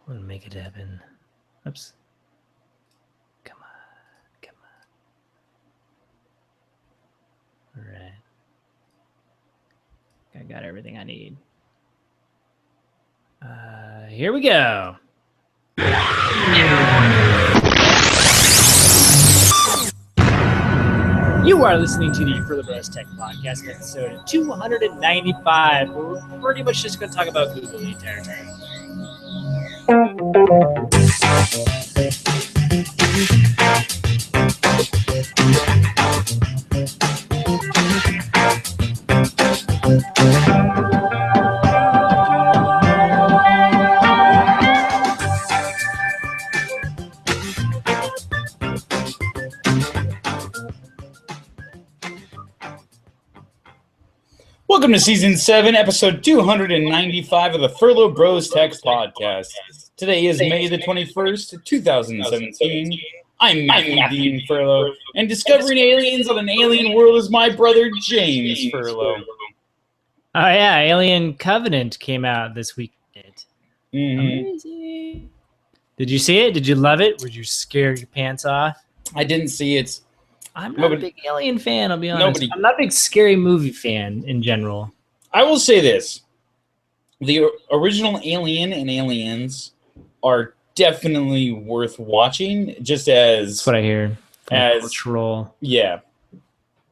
I'm gonna make it happen. Oops. Come on. All right. I got everything I need. Here we go. You are listening to the Furlo Tech Podcast, episode 295. We're pretty much just going to talk about Google the entire time. Welcome to Season 7, Episode 295 of the Furlo Tech Podcast. Today is May the 21st, 2017. I'm Matthew Dean Furlo, and discovering aliens on an alien world is my brother James Furlo. Oh yeah, Alien Covenant came out this weekend. Mm-hmm. Amazing. Did you see it? Did you love it? Would you scare your pants off? I didn't see it. I'm not a big Alien fan, I'll be honest. I'm not a big scary movie fan in general. I will say this. The original Alien and Aliens are definitely worth watching, just as... That's what I hear. As cultural. Yeah.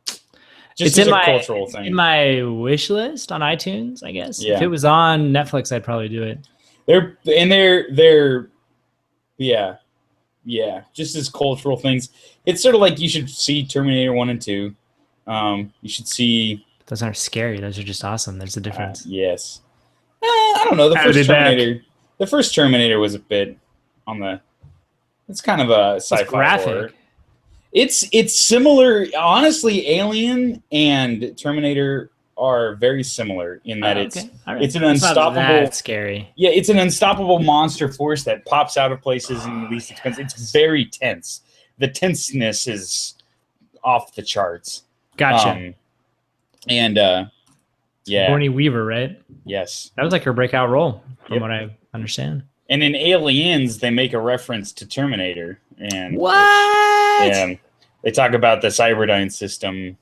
Just it's as a cultural thing. In my wish list on iTunes, I guess. Yeah. If it was on Netflix, I'd probably do it. They're yeah, just as cultural things. It's sort of like you should see Terminator 1 and 2. You should see... Those aren't scary. Those are just awesome. There's a difference. Yes. I don't know. The first Terminator was a bit on the... It's kind of a sci-fi horror. It's similar. Honestly, Alien and Terminator are very similar in that it's an unstoppable... That's scary. Yeah, it's an unstoppable monster force that pops out of places in the least expensive. It's very tense. The tenseness is off the charts. Gotcha. Yeah. Sigourney Weaver, right? Yes. That was like her breakout role, from what I understand. And in Aliens, they make a reference to Terminator. And what? Yeah. They talk about the Cyberdyne system,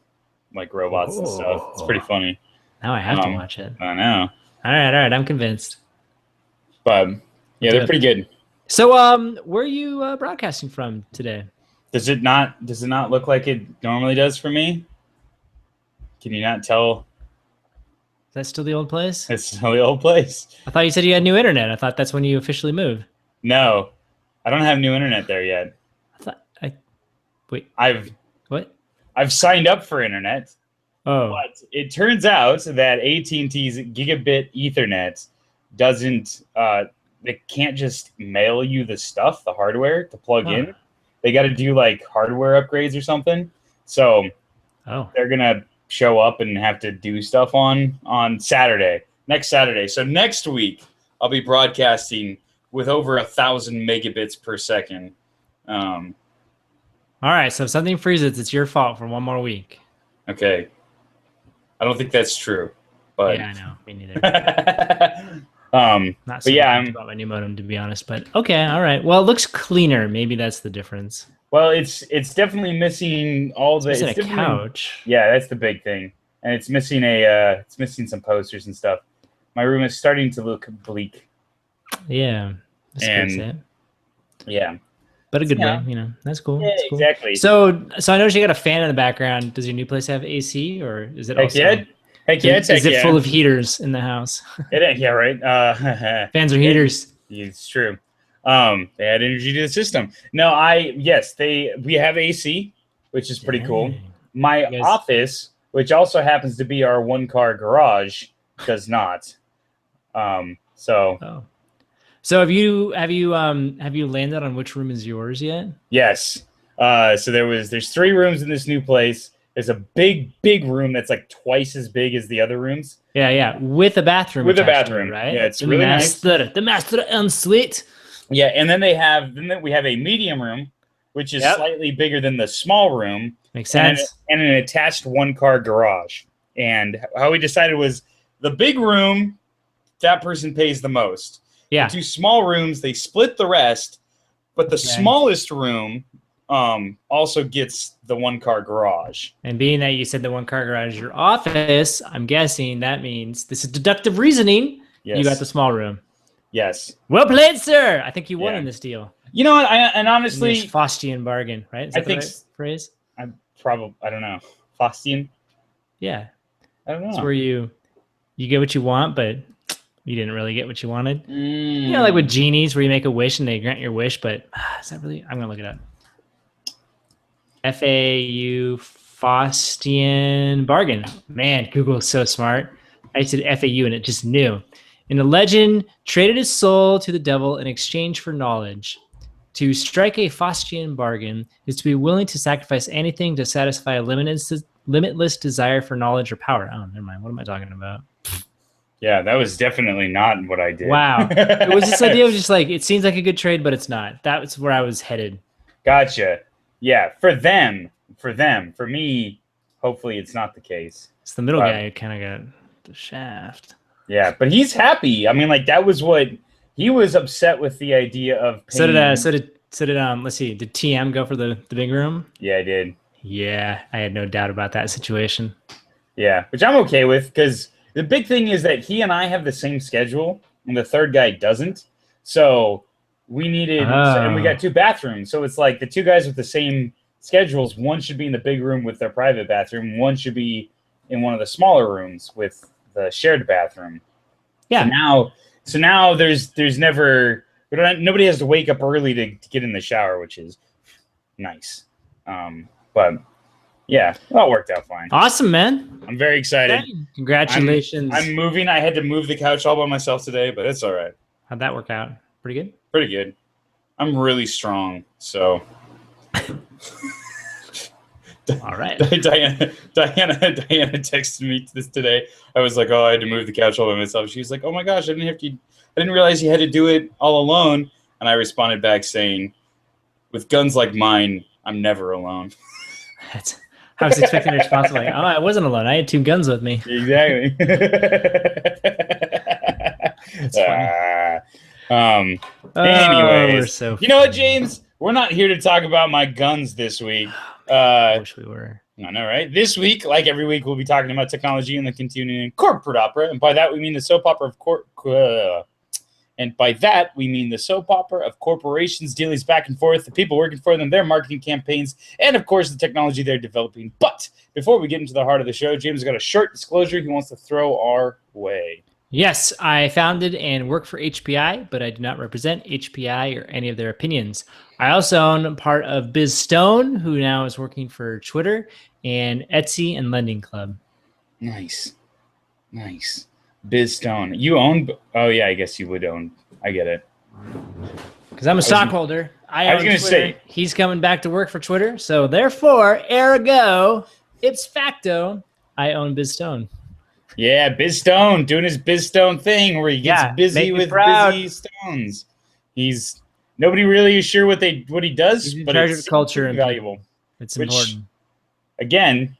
like robots and stuff. It's pretty funny. Now I have to watch it. I know. All right. I'm convinced. But yeah, they're pretty good. So, where are you broadcasting from today? Does it not look like it normally does for me? Can you not tell? Is that still the old place? It's still the old place. I thought you said you had new internet. I thought that's when you officially moved. No, I don't have new internet there yet. I've signed up for internet. Oh. But it turns out that AT&T's gigabit Ethernet doesn't. They can't just mail you the stuff, the hardware to plug in. They got to do like hardware upgrades or something. So they're gonna show up and have to do stuff on next Saturday. So next week I'll be broadcasting with over 1,000 megabits per second. All right, so if something freezes, it's your fault for one more week. Okay. I don't think that's true, but yeah, I know. Me neither. Not so I'm about my new modem, to be honest. But okay, all right. Well, it looks cleaner. Maybe that's the difference. Well, it's definitely missing all the. It's a couch. Yeah, that's the big thing, and it's missing it's missing some posters and stuff. My room is starting to look bleak. Yeah, it. Yeah. But a good way, that's cool. Yeah, that's cool. Exactly. So I noticed you got a fan in the background. Does your new place have AC, or is it Heck yeah. Is it full of heaters in the house? Yeah, right. Fans are heaters. It's true. They add energy to the system. No, we have AC, which is pretty cool. My office, which also happens to be our one-car garage, does not. So have you landed on which room is yours yet? Yes. So there's 3 rooms in this new place. There's a big room that's like twice as big as the other rooms. Yeah. With a bathroom. With a bathroom, right? Yeah, it's really nice. The master ensuite. Yeah, and then we have a medium room, which is slightly bigger than the small room. Makes sense. And an attached one-car garage. And how we decided was the big room, that person pays the most. Yeah. The 2 small rooms, they split the rest, but the smallest room also gets the 1-car garage. And being that you said the 1-car garage is your office, I'm guessing that means this is deductive reasoning. Yes. You got the small room. Yes. Well played, sir. I think you won in this deal. You know what? And honestly, in this Faustian bargain, right? Is that the right phrase? I don't know. Faustian? Yeah. I don't know. It's where you get what you want, but you didn't really get what you wanted. You know, like with genies where you make a wish and they grant your wish, but is that really? I'm going to look it up. FAU Faustian bargain. Man, Google is so smart. I said FAU and it just knew. And the legend traded his soul to the devil in exchange for knowledge. To strike a Faustian bargain is to be willing to sacrifice anything to satisfy a limitless desire for knowledge or power. Oh, never mind. What am I talking about? Yeah, that was definitely not what I did. Wow. It was this idea of just like, it seems like a good trade, but it's not. That's where I was headed. Gotcha. Yeah, for them. For me, hopefully it's not the case. It's the middle guy who kind of got the shaft. Yeah, but he's happy. I mean, like, that was what he was upset with the idea of paying. So did let's see, did TM go for the big room? Yeah, I did. Yeah, I had no doubt about that situation. Yeah, which I'm okay with, because the big thing is that he and I have the same schedule, and the third guy doesn't. So we needed, and we got 2 bathrooms. So it's like the 2 guys with the same schedules, one should be in the big room with their private bathroom, one should be in one of the smaller rooms with the shared bathroom. Yeah. So now there's never, nobody has to wake up early to get in the shower, which is nice. But yeah, that worked out fine. Awesome, man. I'm very excited. Congratulations. I'm moving. I had to move the couch all by myself today, but it's all right. How'd that work out? Pretty good? Pretty good. I'm really strong, so. All right. Diana texted me this today. I was like, I had to move the couch all by myself. She was like, oh my gosh, I didn't realize you had to do it all alone. And I responded back saying, with guns like mine, I'm never alone. I was expecting a response like, I wasn't alone. I had 2 guns with me. Exactly. That's funny. Anyways, so you know what, James? We're not here to talk about my guns this week. I wish we were. I know, right? This week, like every week, we'll be talking about technology and the continuing corporate opera, and by that we mean the soap opera of corporations, dealings back and forth, the people working for them, their marketing campaigns, and of course the technology they're developing. But before we get into the heart of the show, James has got a short disclosure he wants to throw our way. Yes, I founded and work for HPI, but I do not represent HPI or any of their opinions. I also own part of Biz Stone, who now is working for Twitter, and Etsy and Lending Club. Nice. Biz Stone. You own? Oh yeah, I guess you would own. I get it. Because I'm a stockholder. I was going to say. He's coming back to work for Twitter, so therefore, ergo, ipso facto, I own Biz Stone. Yeah, Biz Stone doing his Biz Stone thing where he gets busy with busy stones. Nobody really is sure what he does, but it's culture and valuable. It's important. Again,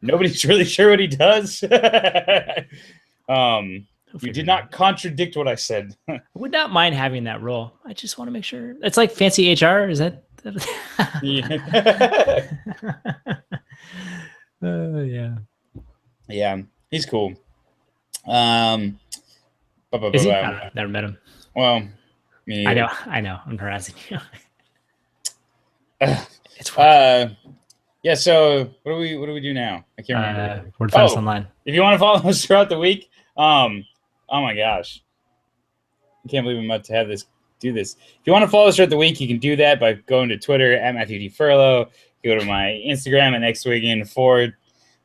nobody's really sure what he does. You did not contradict what I said. I would not mind having that role. I just want to make sure. It's like fancy HR. Is that? Yeah. Yeah. Yeah. He's cool. Is he? Never met him. Well, me neither. I know. I'm harassing you. It's fun. Yeah. So what do we do now? I can't remember. Where to find us online? If you want to follow us throughout the week, oh my gosh, I can't believe I'm about to do this. If you want to follow us throughout the week, you can do that by going to Twitter at Matthew D. Furlo. Go to my Instagram at NextWiggin4.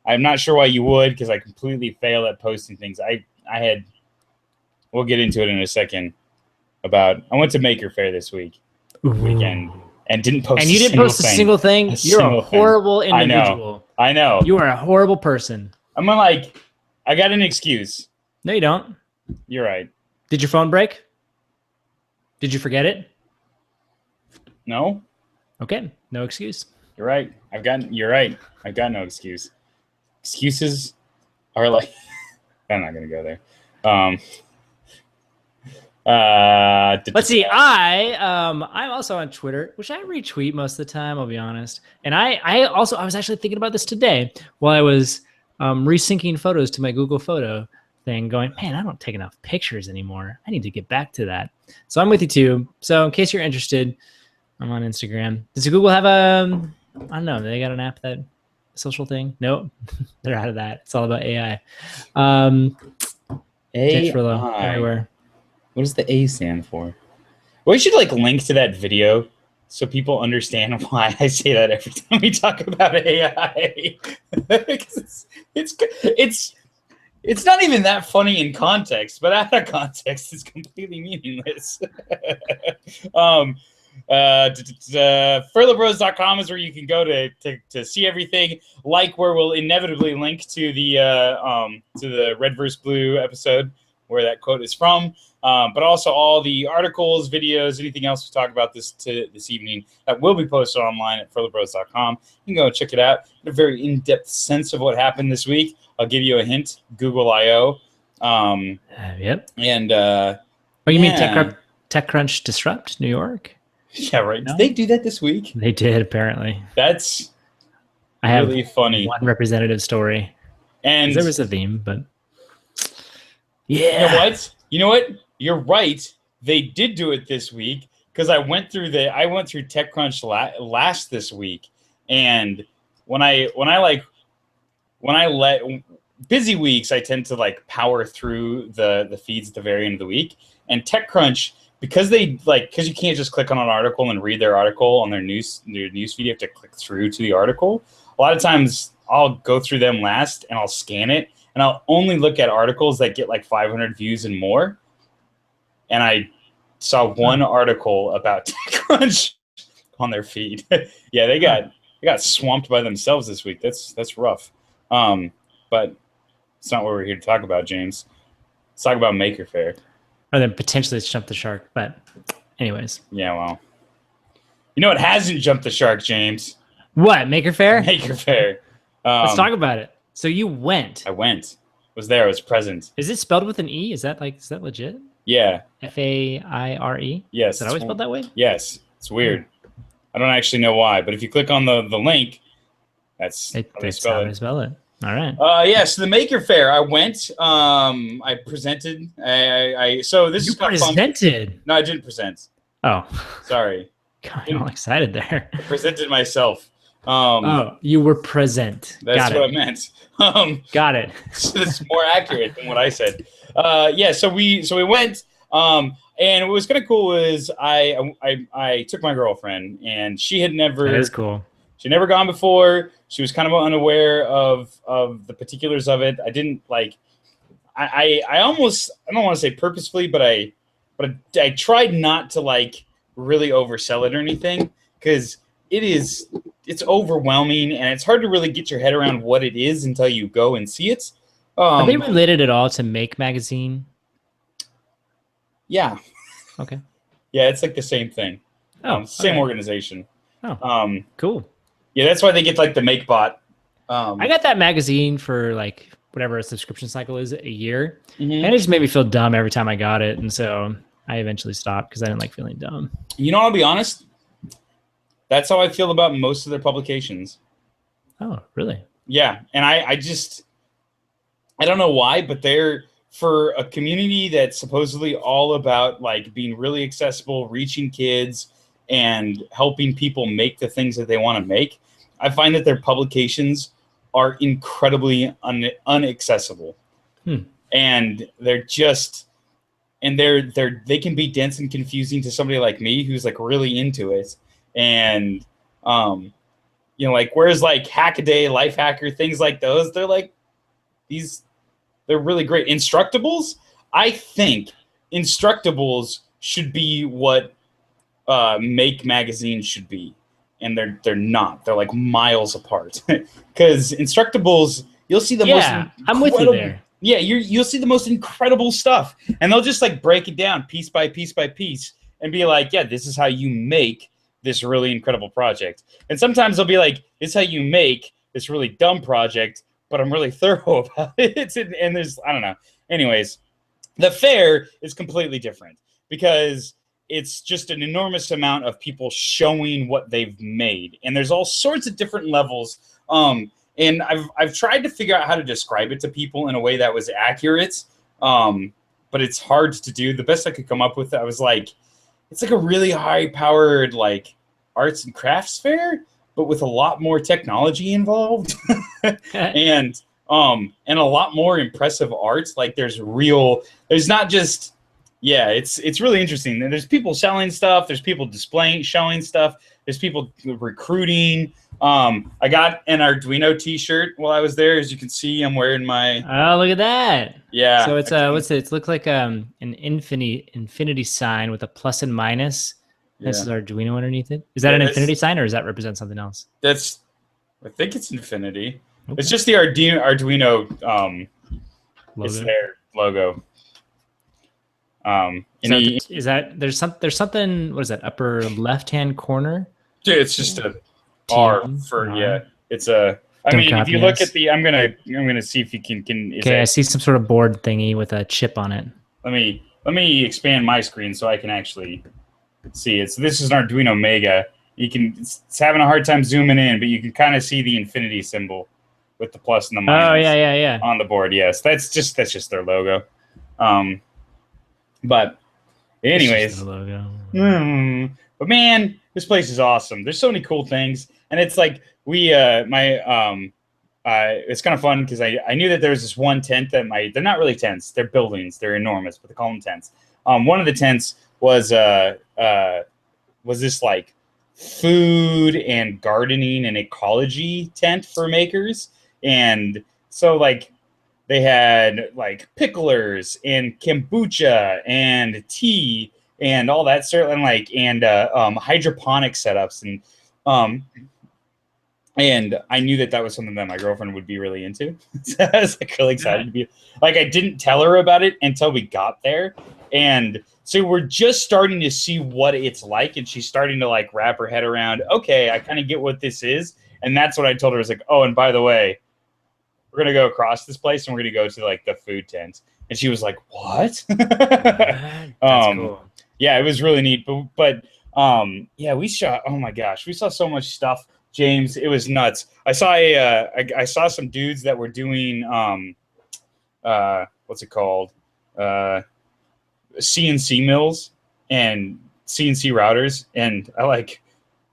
I'm not sure why you would, because I completely fail at posting things. We'll get into it in a second. I went to Maker Faire this weekend, and didn't post. And you didn't post a single thing. You're a horrible individual. I know. You are a horrible person. I'm like, I got an excuse. No, you don't. You're right. Did your phone break? Did you forget it? No. Okay, no excuse. You're right. You're right. I've got no excuse. Excuses are like, I'm not gonna go there. Let's see. I'm also on Twitter, which I retweet most of the time. I'll be honest. And I was actually thinking about this today while I was resyncing photos to my Google Photo thing. Going, man, I don't take enough pictures anymore. I need to get back to that. So I'm with you too. So in case you're interested, I'm on Instagram. Does Google have a? I don't know. They got an app that social thing? Nope, they're out of that. It's all about AI. Furlo everywhere. What does the A stand for? We should like link to that video so people understand why I say that every time we talk about AI. it's not even that funny in context, but out of context, it's completely meaningless. Furlobros.com is where you can go to see everything, like where we'll inevitably link to the Red vs. Blue episode where that quote is from, but also all the articles, videos, anything else we talk about this evening that will be posted online at furlobros.com. You can go check it out, get a very in-depth sense of what happened this week. I'll give you a hint, Google I.O. Yep. And you mean TechCrunch Disrupt New York? Yeah, right. No? Did they do that this week? They did, apparently. That's really funny. One representative story. And there was a theme, but yeah. You know what? You're right. They did do it this week because I went through TechCrunch last this week, and when I let busy weeks, I tend to like power through the feeds at the very end of the week, and TechCrunch. Because you can't just click on an article and read their article on their news feed. You have to click through to the article. A lot of times I'll go through them last and I'll scan it and I'll only look at articles that get like 500 views and more. And I saw one article about TechCrunch on their feed. Yeah, they got swamped by themselves this week. That's rough. But it's not what we're here to talk about, James. Let's talk about Maker Faire. Or then potentially it's jumped the shark. But anyways. Yeah, well. You know what hasn't jumped the shark, James? What? Maker Faire? Maker Faire. Let's talk about it. So you went. I went. Was there. I was present. Is it spelled with an E? Is that legit? Yeah. F-A-I-R-E? Yes. Is it always spelled that way? Yes. It's weird. I don't actually know why, but if you click on the link, that's how they spell it. All right. So the Maker Faire, I went. I presented. So this is kind of fun. Presented? No, I didn't present. Oh, sorry. God, I'm all excited there. I presented myself. You were present. That's what I meant. Got it. So it's more accurate than what I said. So we went. And what was kind of cool was I took my girlfriend, and she had never. That is cool. She'd never gone before. She was kind of unaware of the particulars of it. I didn't like. I don't want to say purposefully, but I tried not to like really oversell it or anything, because it's overwhelming and it's hard to really get your head around what it is until you go and see it. Are they related at all to Make Magazine? Yeah. Okay. Yeah, it's like the same thing. Same organization. Oh. Cool. Yeah, that's why they get like the MakeBot. I got that magazine for like whatever a subscription cycle is a year, and it just made me feel dumb every time I got it, and so I eventually stopped because I didn't like feeling dumb. You know, I'll be honest. That's how I feel about most of their publications. Oh, really? Yeah, and I don't know why, but they're for a community that's supposedly all about like being really accessible, reaching kids, and helping people make the things that they want to make. I find that their publications are incredibly unaccessible, and they're just, and they can be dense and confusing to somebody like me who's like really into it. And like whereas like Hackaday, Life Hacker, things like those, they're like they're really great. Instructables, I think Instructables should be what Make Magazine should be, and they're not. They're like miles apart. Because Instructables, you'll see the most I'm with you there. Yeah, you'll see the most incredible stuff, and they'll just like break it down piece by piece by piece and be like, yeah, this is how you make this really incredible project. And sometimes they'll be like, this is how you make this really dumb project, but I'm really thorough about it. And there's, I don't know. Anyways, the Faire is completely different. because it's just an enormous amount of people showing what they've made, and there's all sorts of different levels. And I've tried to figure out how to describe it to people in a way that was accurate, but it's hard to do. The best I could come up with, I was like, it's like a really high-powered like arts and crafts fair, but with a lot more technology involved, and a lot more impressive art. Like there's not just, yeah, it's really interesting. There's people selling stuff. There's people showing stuff. There's people recruiting. I got an Arduino T-shirt while I was there. As you can see, I'm wearing my. Oh, look at that! Yeah. So it's what's it? It looks like an infinity sign with a plus and minus. Yeah. This is Arduino underneath it. Is that an infinity sign, or does that represent something else? I think it's infinity. Okay. It's just the Arduino. Logo. It's their logo. Is that there's something? What is that? Upper left-hand corner. Dude, it's just a R for yeah. It's a. I mean, if you look at the, I'm gonna see if you can. Okay, I see some sort of board thingy with a chip on it. Let me expand my screen so I can actually see it. So this is an Arduino Mega. It's having a hard time zooming in, but you can kind of see the infinity symbol with the plus and the minus. Oh yeah. On the board, yes. That's just their logo. But anyways, the logo. But man, this place is awesome. There's so many cool things, and it's like it's kind of fun because I knew that there was this one tent that they're not really tents, they're buildings, they're enormous, but they call them tents. One of the tents was this like food and gardening and ecology tent for makers, and so like they had like picklers and kombucha and tea and all that sort, and hydroponic setups, and I knew that was something that my girlfriend would be really into. So I was like really excited to be like, I didn't tell her about it until we got there, and so we're just starting to see what it's like, and she's starting to like wrap her head around, okay, I kind of get what this is. And that's what I told her. I was like, oh, and by the way, we're going to go across this place and we're going to go to like the food tent. And she was like, what? That's cool. Yeah, it was really neat. But yeah, we saw so much stuff, James. It was nuts. I saw some dudes that were doing, what's it called? CNC mills and CNC routers, and I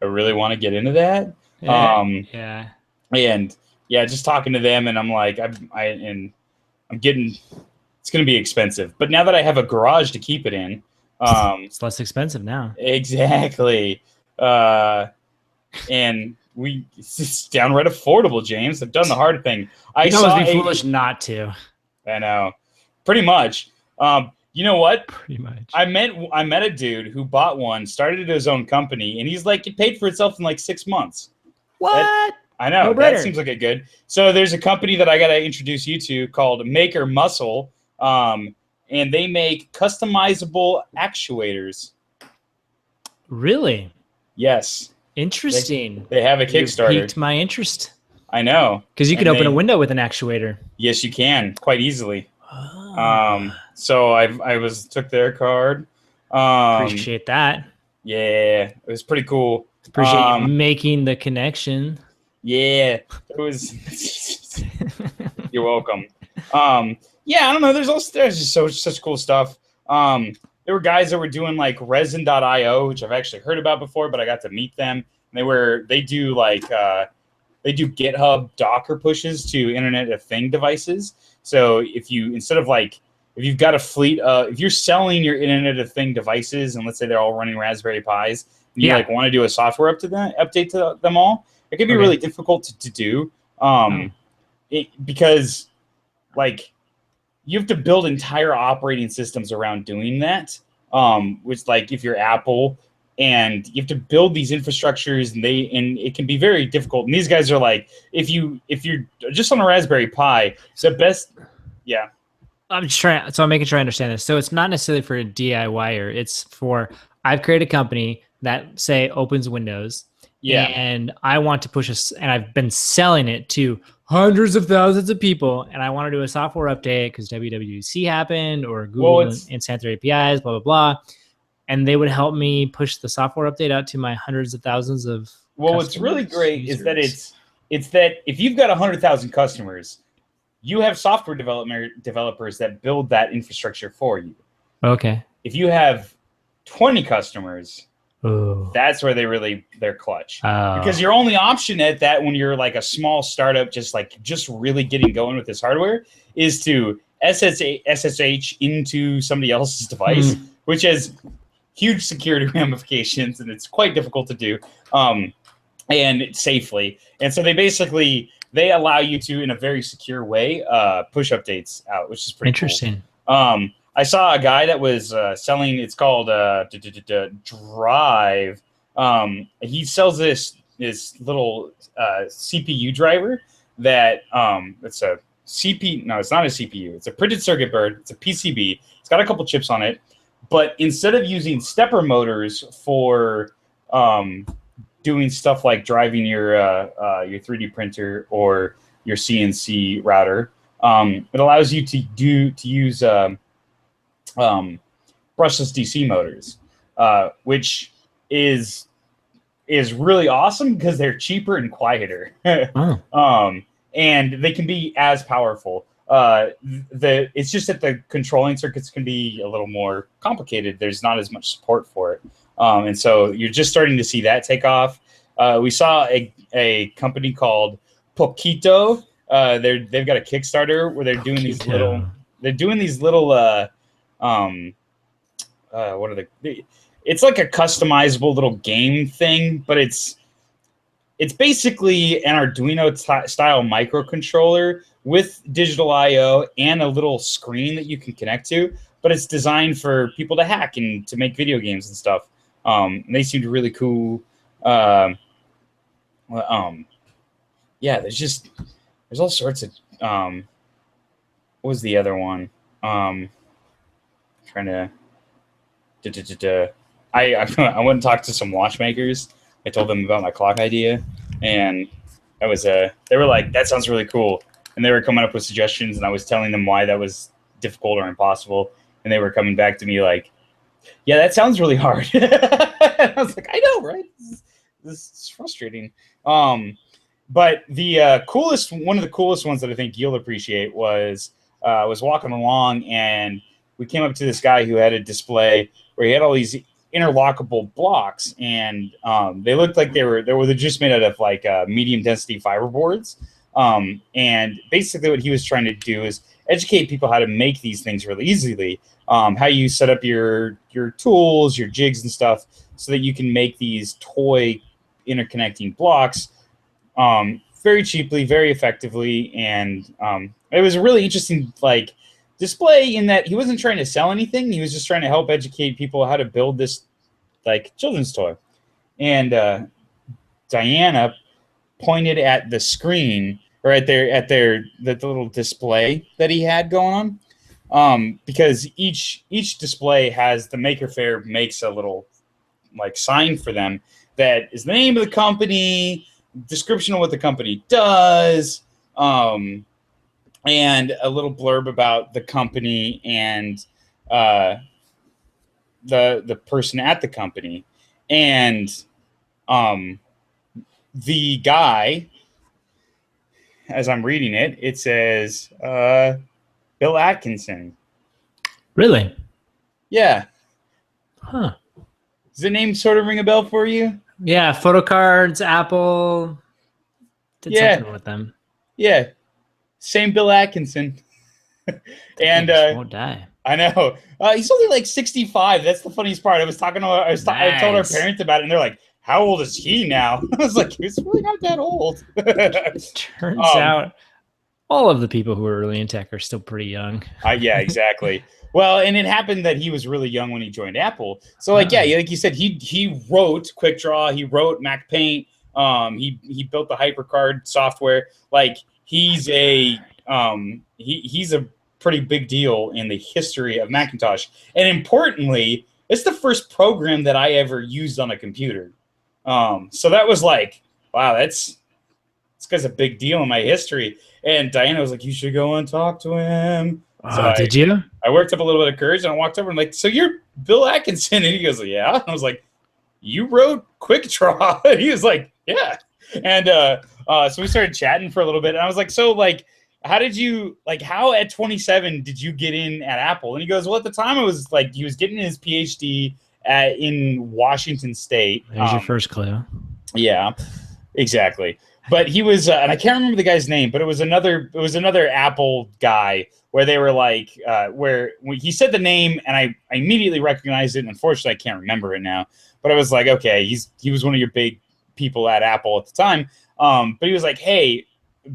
really want to get into that. Yeah. And yeah, just talking to them, and I'm like, I'm getting, it's going to be expensive, but now that I have a garage to keep it in, it's less expensive now. Exactly. And it's downright affordable, James. I've done the hard thing. You'd almost be foolish not to. I know. Pretty much. You know what? Pretty much. I met a dude who bought one, started his own company, and he's like, it paid for itself in like 6 months. What? I know. No That brainer. seems like a good. So there's a company that I got to introduce you to called Maker Muscle, and they make customizable actuators. Really? Yes. Interesting. They have a Kickstarter. You piqued my interest. I know. Because you could open a window with an actuator. Yes, you can, quite easily. Oh. So I took their card. Appreciate that. Yeah, it was pretty cool. Appreciate you making the connection. Yeah, it was. You're welcome. Yeah, I don't know. There's just such cool stuff. There were guys that were doing like resin.io, which I've actually heard about before, but I got to meet them. They do GitHub Docker pushes to Internet of Thing devices. So if you've got a fleet, if you're selling your Internet of Thing devices, and let's say they're all running Raspberry Pis, and you want to do a software update to them all, it can be really difficult to do, because like you have to build entire operating systems around doing that. Which like if you're Apple, and you have to build these infrastructures, and it can be very difficult. And these guys are like, if you're just on a Raspberry Pi, the best, yeah. I'm making sure I understand this. So it's not necessarily for a DIYer. It's for, I've created a company that say opens Windows. Yeah. And I want to push and I've been selling it to hundreds of thousands of people, and I want to do a software update because WWDC happened, or Google and Santa APIs, blah, blah, blah. and they would help me push the software update out to my hundreds of thousands of Well, what's really great users. is that it's that if you've got 100,000 customers, you have software developers that build that infrastructure for you. Okay. If you have 20 customers, Ooh. that's where they're clutch. Oh. Because your only option at that when you're like a small startup, just really getting going with this hardware, is to SSH into somebody else's device, which has huge security ramifications, and it's quite difficult to do, and safely. And so they allow you to, in a very secure way, push updates out, which is pretty interesting. Cool. I saw a guy that was selling. It's called Drive. He sells this little CPU driver that it's a CPU. No, it's not a CPU. It's a printed circuit board. It's a PCB. It's got a couple chips on it, but instead of using stepper motors for doing stuff like driving your 3D printer or your CNC router, it allows you to use brushless DC motors, which is really awesome because they're cheaper and quieter. And they can be as powerful. It's just that the controlling circuits can be a little more complicated. There's not as much support for it. And so you're just starting to see that take off. We saw a company called Poquito. They've got a Kickstarter where they're doing these little what are they? It's like a customizable little game thing, but it's basically an Arduino style microcontroller with digital I/O and a little screen that you can connect to. But it's designed for people to hack and to make video games and stuff. And they seemed really cool. Yeah, there's all sorts of. What was the other one? Trying to. I went and talked to some watchmakers. I told them about my clock idea, and that was they were like, "That sounds really cool," and they were coming up with suggestions, and I was telling them why that was difficult or impossible, and they were coming back to me like, "Yeah, that sounds really hard." I was like, "I know, right? This is frustrating." But the one of the coolest ones that I think you'll appreciate was walking along, and we came up to this guy who had a display where he had all these interlockable blocks, and they looked like they were just made out of like medium density fiber boards. And basically what he was trying to do is educate people how to make these things really easily, how you set up your tools, your jigs and stuff, so that you can make these toy interconnecting blocks very cheaply, very effectively. And it was a really interesting display in that he wasn't trying to sell anything. He was just trying to help educate people how to build this children's toy. And Diana pointed at the screen, or at the little display that he had going on, because each display has the Maker Faire makes a little sign for them that is the name of the company, description of what the company does, and a little blurb about the company and the person at the company. And the guy, as I'm reading it, it says Bill Atkinson. Really? Yeah. Huh. Does the name sort of ring a bell for you? Yeah, photo cards, Apple did something with them. Yeah. Same Bill Atkinson. And won't die. I know. He's only 65. That's the funniest part. I told our parents about it, and they're like, "How old is he now?" I was like, "He's really not that old." Turns out all of the people who are early in tech are still pretty young. Yeah, exactly. Well, and it happened that he was really young when he joined Apple. So like you said, he wrote QuickDraw, he wrote Mac Paint, he built the HyperCard software. He's a pretty big deal in the history of Macintosh. And importantly, it's the first program that I ever used on a computer. So that was wow, this guy's a big deal in my history. And Diana was like, "You should go and talk to him." So did you? I worked up a little bit of courage and I walked over and like, so you're Bill Atkinson? And he goes, yeah. And I was like, you wrote Quick Draw? And he was like, yeah. And so we started chatting for a little bit. And I was like, so like, how at 27 did you get in at Apple? And he goes, well, at the time it was like he was getting his PhD in Washington State. There's your first clue. Yeah, exactly. But he was, and I can't remember the guy's name, but it was another Apple guy where they were like, where he said the name and I immediately recognized it. And unfortunately, I can't remember it now. But I was like, okay, he was one of your big people at Apple at the time. But he was like, hey,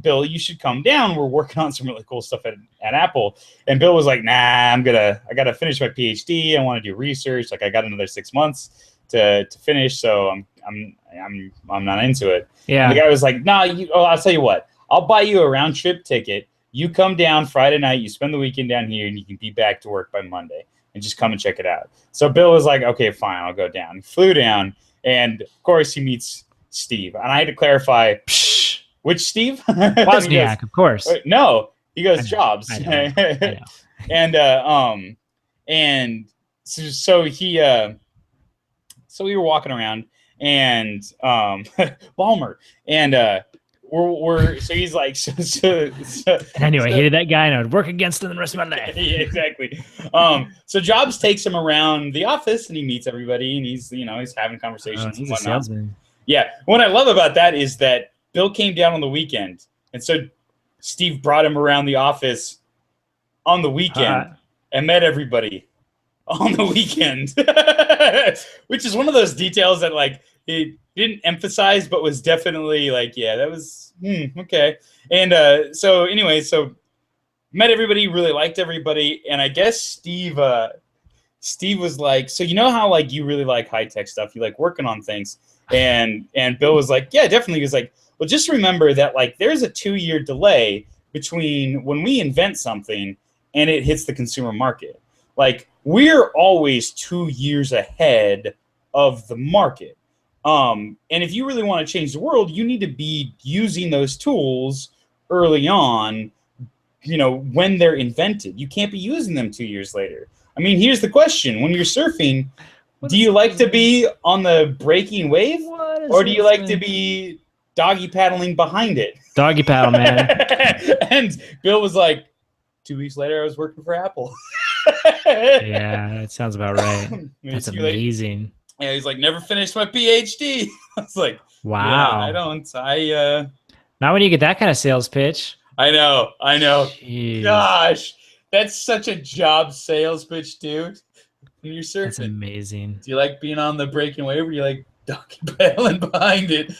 Bill, you should come down. We're working on some really cool stuff at Apple. And Bill was like, nah, I got to finish my PhD. I want to do research. Like I got another 6 months to finish. So I'm not into it. Yeah. And the guy was like, nah, I'll tell you what, I'll buy you a round trip ticket. You come down Friday night, you spend the weekend down here, and you can be back to work by Monday and just come and check it out. So Bill was like, okay, fine, I'll go down. He flew down, and of course he meets Steve. And I had to clarify, which Steve? Wozniak, of course. No, he goes, Jobs. I know. And so we were walking around, and Balmer, and so he's like, so anyway, I hated that guy, and I would work against him the rest of my life. Yeah, exactly. So Jobs takes him around the office, and he meets everybody, and he's having conversations. He's and a salesman. Yeah, what I love about that is that Bill came down on the weekend, and so Steve brought him around the office on the weekend and met everybody on the weekend, which is one of those details that like it didn't emphasize, but was definitely like, yeah, that was okay. And so anyway, so met everybody, really liked everybody, and I guess Steve was like, so you know how like you really like high tech stuff, you like working on things, and Bill was like, yeah, definitely. He was like, well, just remember that like there's a 2-year delay between when we invent something and it hits the consumer market. Like we're always 2 years ahead of the market. And if you really want to change the world, you need to be using those tools early on, when they're invented. You can't be using them 2 years later. I mean, here's the question. When you're surfing, do you like to be on the breaking wave, or do you like to be doggy paddling behind it? Doggy paddle, man. And Bill was like, 2 weeks later, I was working for Apple. Yeah, that sounds about right. That's amazing. Yeah, he's like, never finished my PhD. I was like, wow. Yeah, I don't. Not when you get that kind of sales pitch. I know. Jeez. Gosh, that's such a job sales pitch, dude. When you're surfing. That's amazing. Do you like being on the breaking wave, or do you like doggy paddling behind it?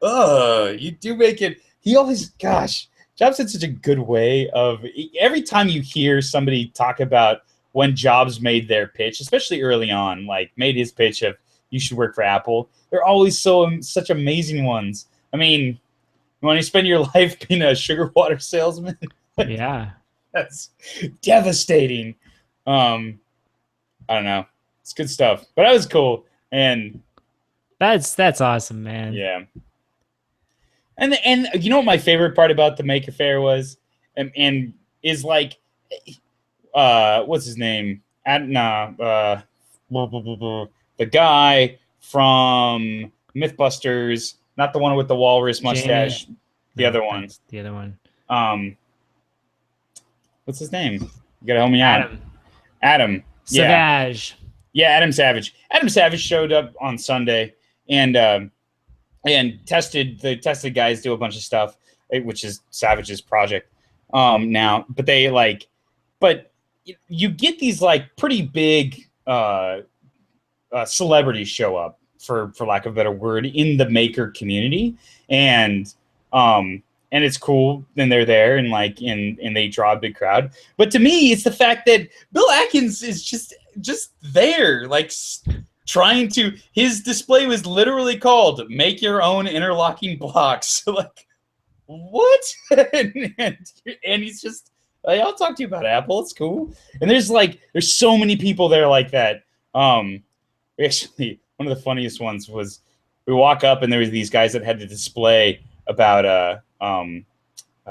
Oh, you do make it. He always, gosh, Jobs had such a good way of, every time you hear somebody talk about when Jobs made their pitch, especially early on, like made his pitch of you should work for Apple, they're always such amazing ones. I mean, you want to spend your life being a sugar water salesman? Yeah. That's devastating. I don't know. It's good stuff. But that was cool. And that's awesome, man. Yeah. And you know what my favorite part about the Maker Faire was? And is like, what's his name? The guy from Mythbusters, not the one with the walrus mustache. The other one. The other one. What's his name? You gotta help me out. Adam. Savage. Yeah, Adam Savage. Adam Savage showed up on Sunday and tested. The tested guys do a bunch of stuff, which is Savage's project now. But you get these like pretty big celebrities show up, for lack of a better word, in the maker community, and it's cool. And they're there, and they draw a big crowd. But to me, it's the fact that Bill Atkins is just there, like trying to. His display was literally called "Make Your Own Interlocking Blocks." Like, what? and he's just. I'll talk to you about Apple. It's cool. And there's so many people there like that. Actually, one of the funniest ones was we walk up and there was these guys that had to display about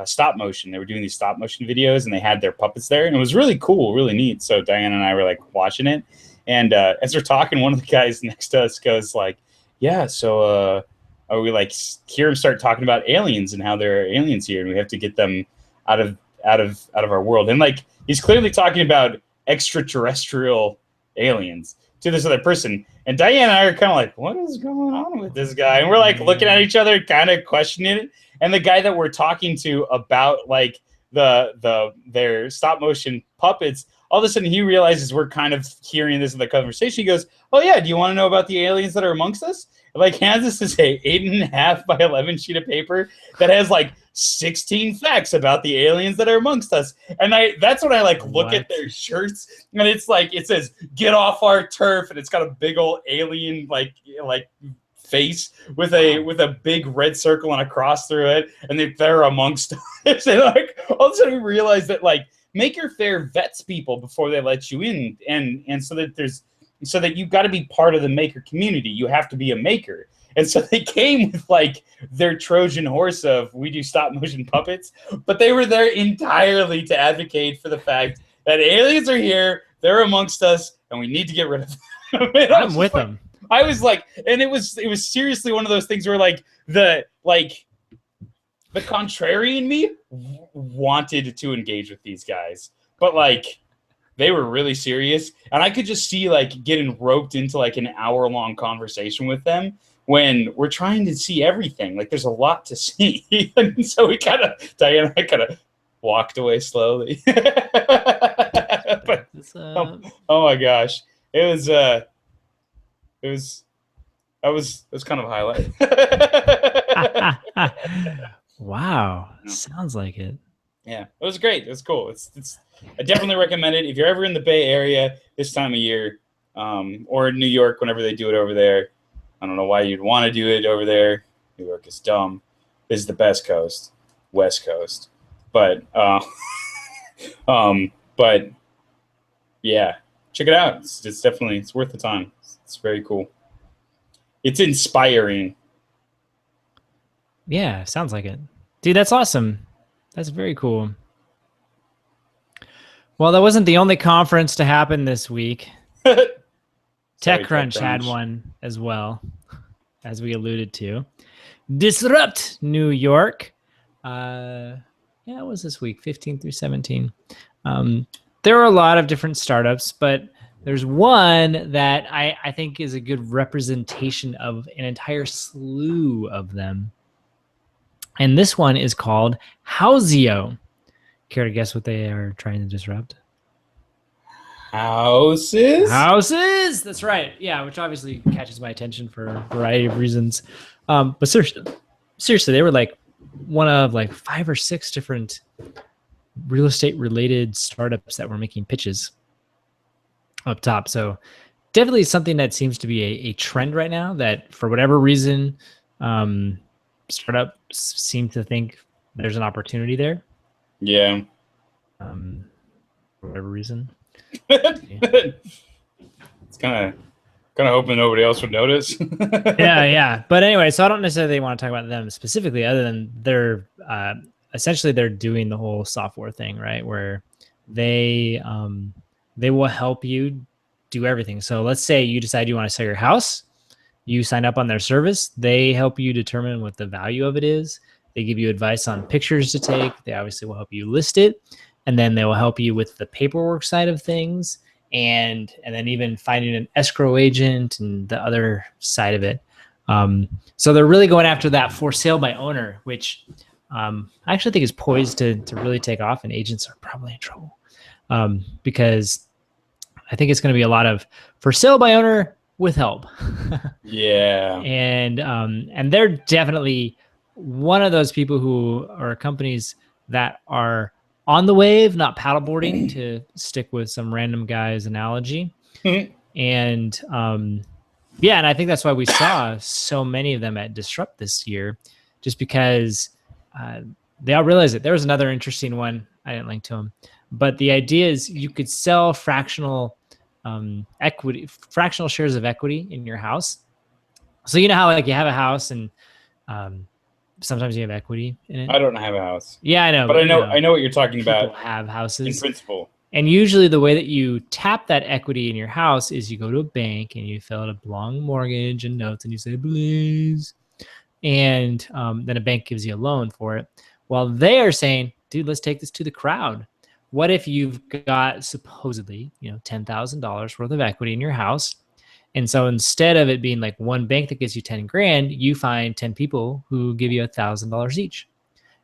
stop motion. They were doing these stop motion videos, and they had their puppets there, and it was really cool, really neat. So Diana and I were like watching it, and as we're talking, one of the guys next to us goes like, "Yeah, so we like hear him start talking about aliens and how there are aliens here, and we have to get them out of our world." And like he's clearly talking about extraterrestrial aliens to this other person. And Diane and I are kind of like, what is going on with this guy? And we're like looking at each other, kind of questioning it. And the guy that we're talking to about like their stop motion puppets, all of a sudden he realizes we're kind of hearing this in the conversation. He goes, "Oh yeah, do you want to know about the aliens that are amongst us?" Like hands us this 8.5 by 11 sheet of paper that has like 16 facts about the aliens that are amongst us. And that's when I like look at their shirts, and it's like it says "Get off our turf," and it's got a big old alien like face with a big red circle and a cross through it, and they're amongst us. And like all of a sudden we realize that like Maker Faire vets people before they let you in, and so that you've got to be part of the maker community. You have to be a maker. And so they came with like their Trojan horse of we do stop motion puppets, but they were there entirely to advocate for the fact that aliens are here, they're amongst us, and we need to get rid of them. I'm with them. I was like, and it was seriously one of those things where like the contrarian me wanted to engage with these guys, but like they were really serious, and I could just see like getting roped into like an hour-long conversation with them when we're trying to see everything. Like there's a lot to see. And so Diana and I kind of walked away slowly. But oh my gosh, it was kind of a highlight. Wow, sounds like it. Yeah, it was great. It was cool. I definitely recommend it if you're ever in the Bay Area this time of year, or in New York whenever they do it over there. I don't know why you'd want to do it over there. New York is dumb. This is the best coast, West Coast, but yeah, check it out. It's definitely worth the time. It's very cool. It's inspiring. Yeah, sounds like it, dude. That's awesome. That's very cool. Well, that wasn't the only conference to happen this week. Techcrunch had one as well, as we alluded to. Disrupt New York. Yeah, it was this week, 15 through 17. There are a lot of different startups, but there's one that I think is a good representation of an entire slew of them. And this one is called Houseo. Care to guess what they are trying to disrupt? Houses? That's right. Yeah, which obviously catches my attention for a variety of reasons. But seriously, they were like one of like 5 or 6 different real estate related startups that were making pitches up top. So definitely something that seems to be a trend right now, that for whatever reason, startups seem to think there's an opportunity there. Yeah. For whatever reason. It's kind of hoping nobody else would notice. yeah. But anyway, so I don't necessarily want to talk about them specifically, other than they're essentially they're doing the whole software thing, right? Where they will help you do everything. So let's say you decide you want to sell your house. You sign up on their service. They help you determine what the value of it is. They give you advice on pictures to take. They obviously will help you list it. And then they will help you with the paperwork side of things. And then even finding an escrow agent and the other side of it. So they're really going after that for sale by owner, which I actually think is poised to really take off, and agents are probably in trouble. Because I think it's going to be a lot of for sale by owner with help. Yeah. And they're definitely one of those people who are companies that are on the wave, not paddleboarding, to stick with some random guy's analogy. And yeah, and I think that's why we saw so many of them at Disrupt this year, just because they all realized it. There was another interesting one. I didn't link to them, but the idea is you could sell fractional shares of equity in your house. So you know how like you have a house and sometimes you have equity in it. I don't have a house. Yeah, I know, But I know you know, I know what you're talking people about have in houses. principle. And usually the way that you tap that equity in your house is you go to a bank and you fill out a long mortgage and notes and you say, please. And then a bank gives you a loan for it. Well, they are saying, dude, let's take this to the crowd. What if you've got supposedly, $10,000 worth of equity in your house? And so instead of it being like one bank that gives you 10 grand, you find 10 people who give you $1,000 each.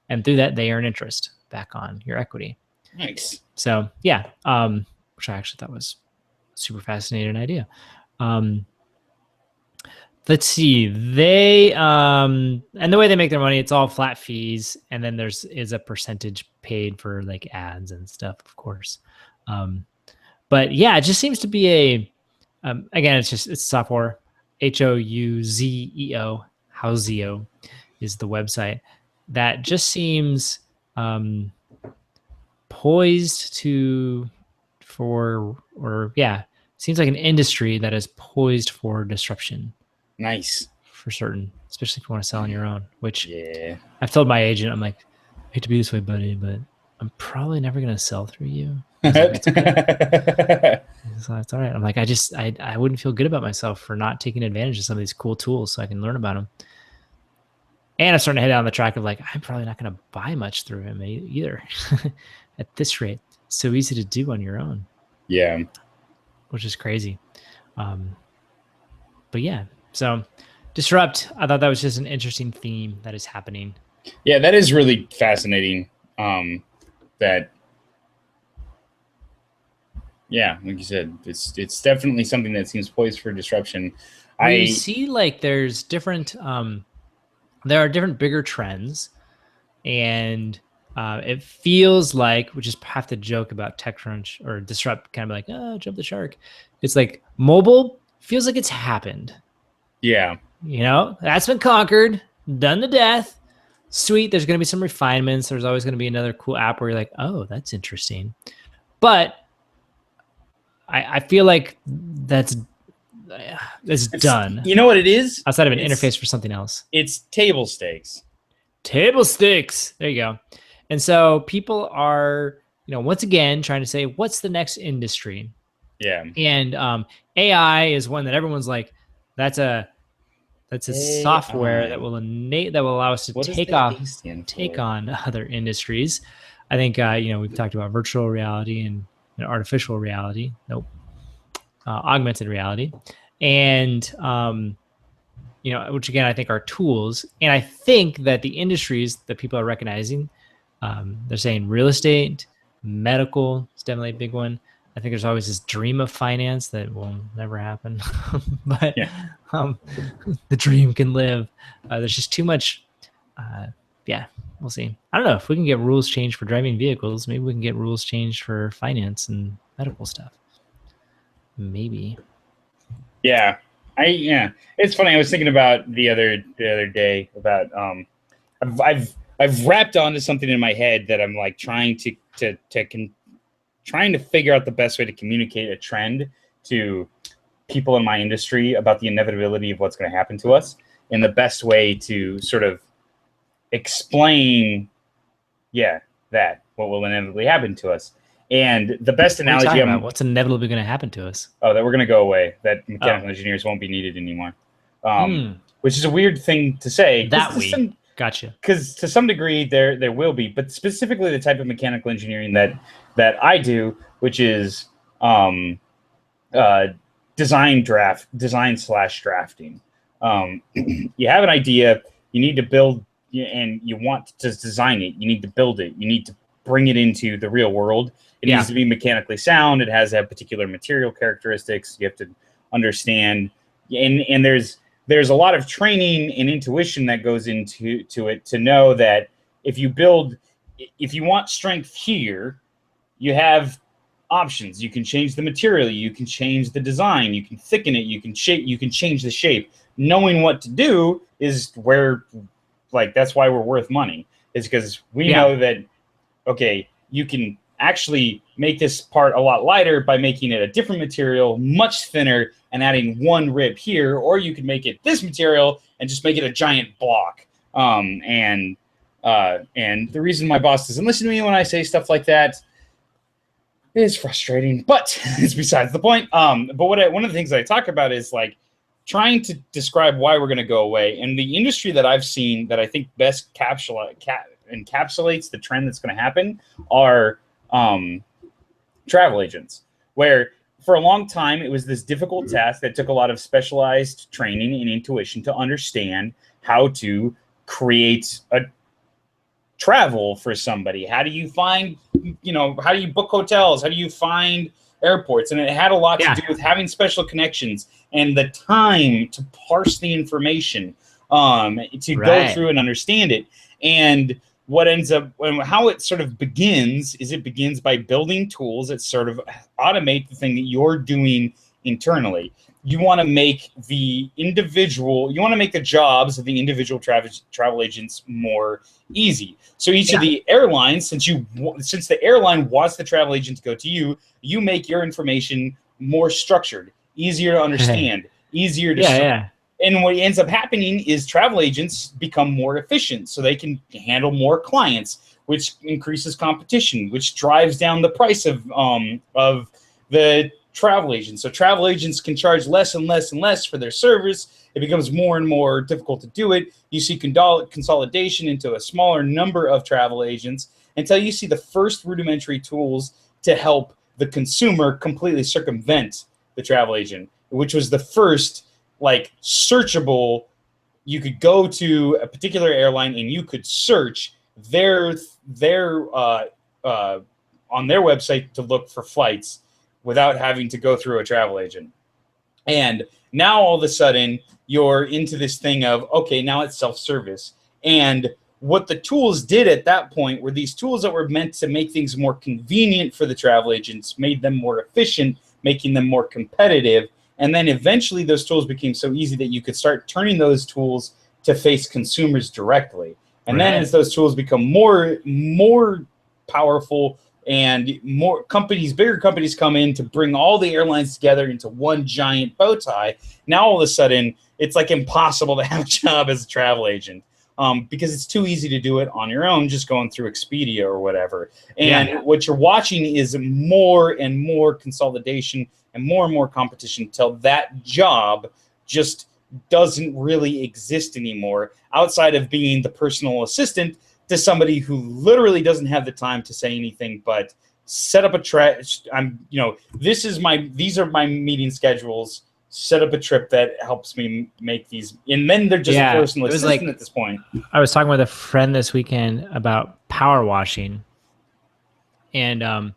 And through that, they earn interest back on your equity. Nice. So yeah, which I actually thought was a super fascinating idea. Let's see, they and the way they make their money, it's all flat fees, and then is a percentage paid for like ads and stuff, of course. But yeah, it just seems to be again, it's software. Houzeo, Houzeo is the website that just seems poised seems like an industry that is poised for disruption. Nice. For certain, especially if you want to sell on your own, which Yeah. I've told my agent, I'm like, I hate to be this way, buddy, but I'm probably never going to sell through you. He's like, it's okay. So it's all right. I'm like, I wouldn't feel good about myself for not taking advantage of some of these cool tools so I can learn about them. And I'm starting to head down the track of like, I'm probably not going to buy much through him either. At this rate, it's so easy to do on your own. Yeah. Which is crazy. But yeah, so disrupt. I thought that was just an interesting theme that is happening. Yeah, that is really fascinating. Yeah, like you said, it's definitely something that seems poised for disruption. We see like there's different there are different bigger trends, and it feels like, which is half the joke about Techcrunch or disrupt, kind of like, oh, jump the shark. It's like mobile feels like it's happened. Yeah. That's been conquered, done to death. Sweet. There's going to be some refinements. There's always going to be another cool app where you're like, oh, that's interesting. But I feel like that's done. You know what it is? Outside of an interface for something else. It's table stakes. Table stakes. There you go. And so people are, once again, trying to say, what's the next industry? Yeah. And AI is one that everyone's like, that's a software that will allow us to take on other industries. I think we've talked about virtual reality and artificial reality. Nope. Augmented reality, and which again I think are tools. And I think that the industries that people are recognizing, they're saying real estate, medical is definitely a big one. I think there's always this dream of finance that will never happen, but the dream can live. There's just too much. We'll see. I don't know if we can get rules changed for driving vehicles. Maybe we can get rules changed for finance and medical stuff. Maybe. Yeah. It's funny. I was thinking about the other day about I've wrapped onto something in my head that I'm like trying to figure out the best way to communicate a trend to people in my industry about the inevitability of what's going to happen to us, and the best way to sort of explain, what will inevitably happen to us. And the best analogy what's inevitably going to happen to us? Oh, that we're going to go away. That mechanical engineers won't be needed anymore. Which is a weird thing to say. Gotcha. Because to some degree there will be, but specifically the type of mechanical engineering that I do, which is design/drafting. You have an idea, you need to build, and you want to design it. You need to build it. You need to bring it into the real world. It needs to be mechanically sound. It has to have particular material characteristics. You have to understand, and there's a lot of training and intuition that goes into it to know that if you want strength here, you have options. You can change the material, you can change the design, you can thicken it, you can change the shape. Knowing what to do is where, that's why we're worth money. It's because we know that, okay, you can actually make this part a lot lighter by making it a different material, much thinner, and adding one rib here, or you can make it this material and just make it a giant block. And the reason my boss doesn't listen to me when I say stuff like that is frustrating, but it's besides the point. But one of the things I talk about is like trying to describe why we're going to go away. And the industry that I've seen that I think best encapsulates the trend that's going to happen are travel agents, where for a long time it was this difficult task that took a lot of specialized training and intuition to understand how to create a travel for somebody. How do you find, how do you book hotels? How do you find airports? And it had a lot to do with having special connections and the time to parse the information, to go through and understand it. And what ends up, how it sort of begins is it begins by building tools that sort of automate the thing that you're doing internally. You want to make the jobs of the individual travel agents more easy. So each of the airlines, since the airline wants the travel agent to go to you, you make your information more structured, easier to understand, easier to And what ends up happening is travel agents become more efficient, so they can handle more clients, which increases competition, which drives down the price of the travel agents. So travel agents can charge less and less and less for their service. It becomes more and more difficult to do it. You see consolidation into a smaller number of travel agents until you see the first rudimentary tools to help the consumer completely circumvent the travel agent, which was the first searchable. You could go to a particular airline and you could search their on their website to look for flights without having to go through a travel agent. And now all of a sudden you're into this thing of, okay, now it's self-service. And what the tools did at that point were these tools that were meant to make things more convenient for the travel agents, made them more efficient, making them more competitive. And then eventually those tools became so easy that you could start turning those tools to face consumers directly. And then as those tools become more powerful, and bigger companies come in to bring all the airlines together into one giant bow tie, now all of a sudden it's like impossible to have a job as a travel agent, because it's too easy to do it on your own, just going through Expedia or whatever. And what you're watching is more and more consolidation and more competition until that job just doesn't really exist anymore, outside of being the personal assistant to somebody who literally doesn't have the time to say anything but set up a these are my meeting schedules, set up a trip that helps me make these, and then they're just a personal assistant at this point. I was talking with a friend this weekend about power washing, and I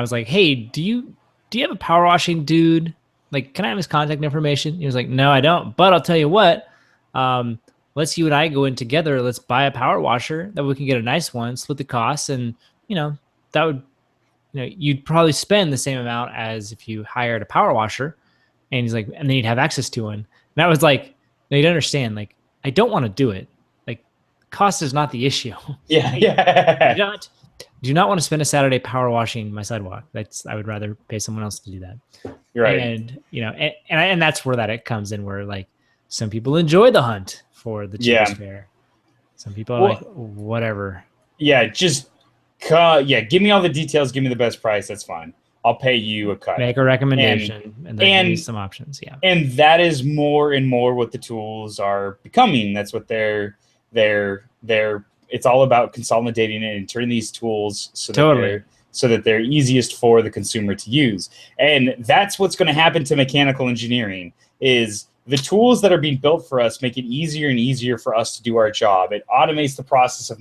was like, hey, do you have a power washing dude? Like, can I have his contact information? He was like, no, I don't, but I'll tell you what, let's you and I go in together. Let's buy a power washer that we can get a nice one, split the costs. And, that would, you'd probably spend the same amount as if you hired a power washer. And he's like, and then you'd have access to one. And I was like, no, you don't understand. Like, I don't want to do it. Like, cost is not the issue. Do not want to spend a Saturday power washing my sidewalk. I would rather pay someone else to do that. You're right. And, and that's where it comes in, where like some people enjoy the hunt for the cheapest fare. Some people are like, whatever. Yeah, just give me all the details. Give me the best price. That's fine. I'll pay you a cut. Make a recommendation and then give me some options. Yeah. And that is more and more what the tools are becoming. That's what they're it's all about consolidating it and turning these tools so that they're easiest for the consumer to use. And that's what's going to happen to mechanical engineering is the tools that are being built for us make it easier and easier for us to do our job. It automates the process of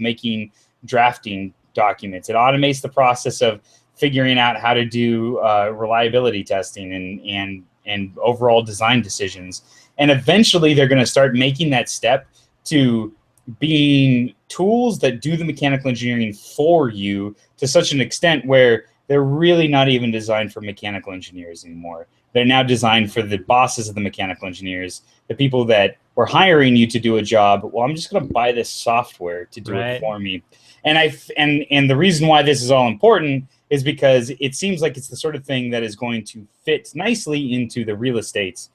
drafting documents. It automates the process of figuring out how to do reliability testing and overall design decisions. And eventually they're going to start making that step to being tools that do the mechanical engineering for you to such an extent where they're really not even designed for mechanical engineers anymore. They're now designed for the bosses of the mechanical engineers, the people that were hiring you to do a job. Well, I'm just going to buy this software to do it for me. And the reason why this is all important is because it seems like it's the sort of thing that is going to fit nicely into the real estate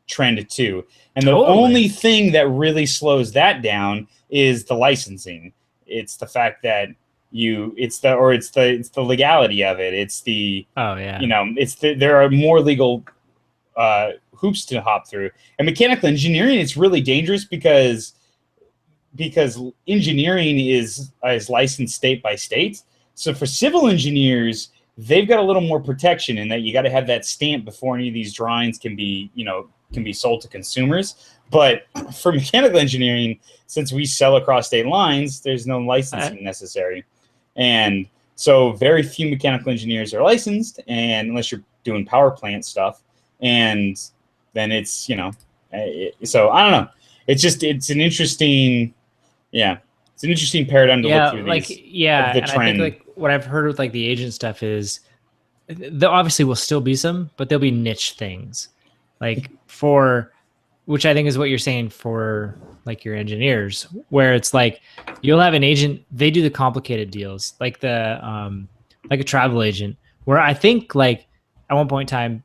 trend too. And the Totally. only thing that really slows that down is the licensing. It's the fact that it's the legality of it. It's the, Oh yeah. there are more legal hoops to hop through. And mechanical engineering, it's really dangerous because engineering is licensed state by state. So for civil engineers, they've got a little more protection in that you got to have that stamp before any of these drawings can be sold to consumers. But for mechanical engineering, since we sell across state lines, there's no licensing necessary. And so very few mechanical engineers are licensed, and unless you're doing power plant stuff. And then it's, so I don't know. It's an interesting, it's an interesting paradigm to look through these. The and trend. I think like what I've heard with like the agent stuff is there obviously will still be some, but there'll be niche things like which I think is what you're saying for like your engineers, where it's like you'll have an agent, they do the complicated deals, like like a travel agent, where I think like at one point in time,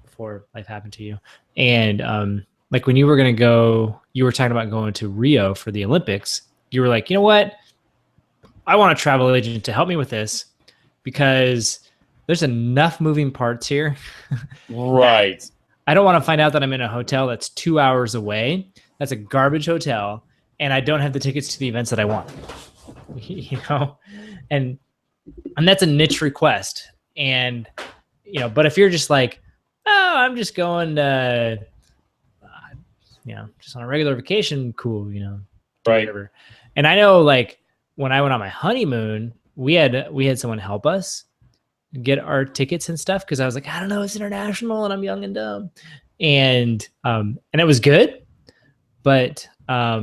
before life happened to you, and like when you were going to go, you were talking about going to Rio for the Olympics. You were like, you know what? I want a travel agent to help me with this because there's enough moving parts here. Right. I don't want to find out that I'm in a hotel that's 2 hours away. That's a garbage hotel, and I don't have the tickets to the events that I want. And that's a niche request. And but if you're just like, oh, I'm just going to, just on a regular vacation, cool, right. Whatever. And I know, like when I went on my honeymoon, we had someone help us get our tickets and stuff because I was like, I don't know, it's international and I'm young and dumb, and it was good, but I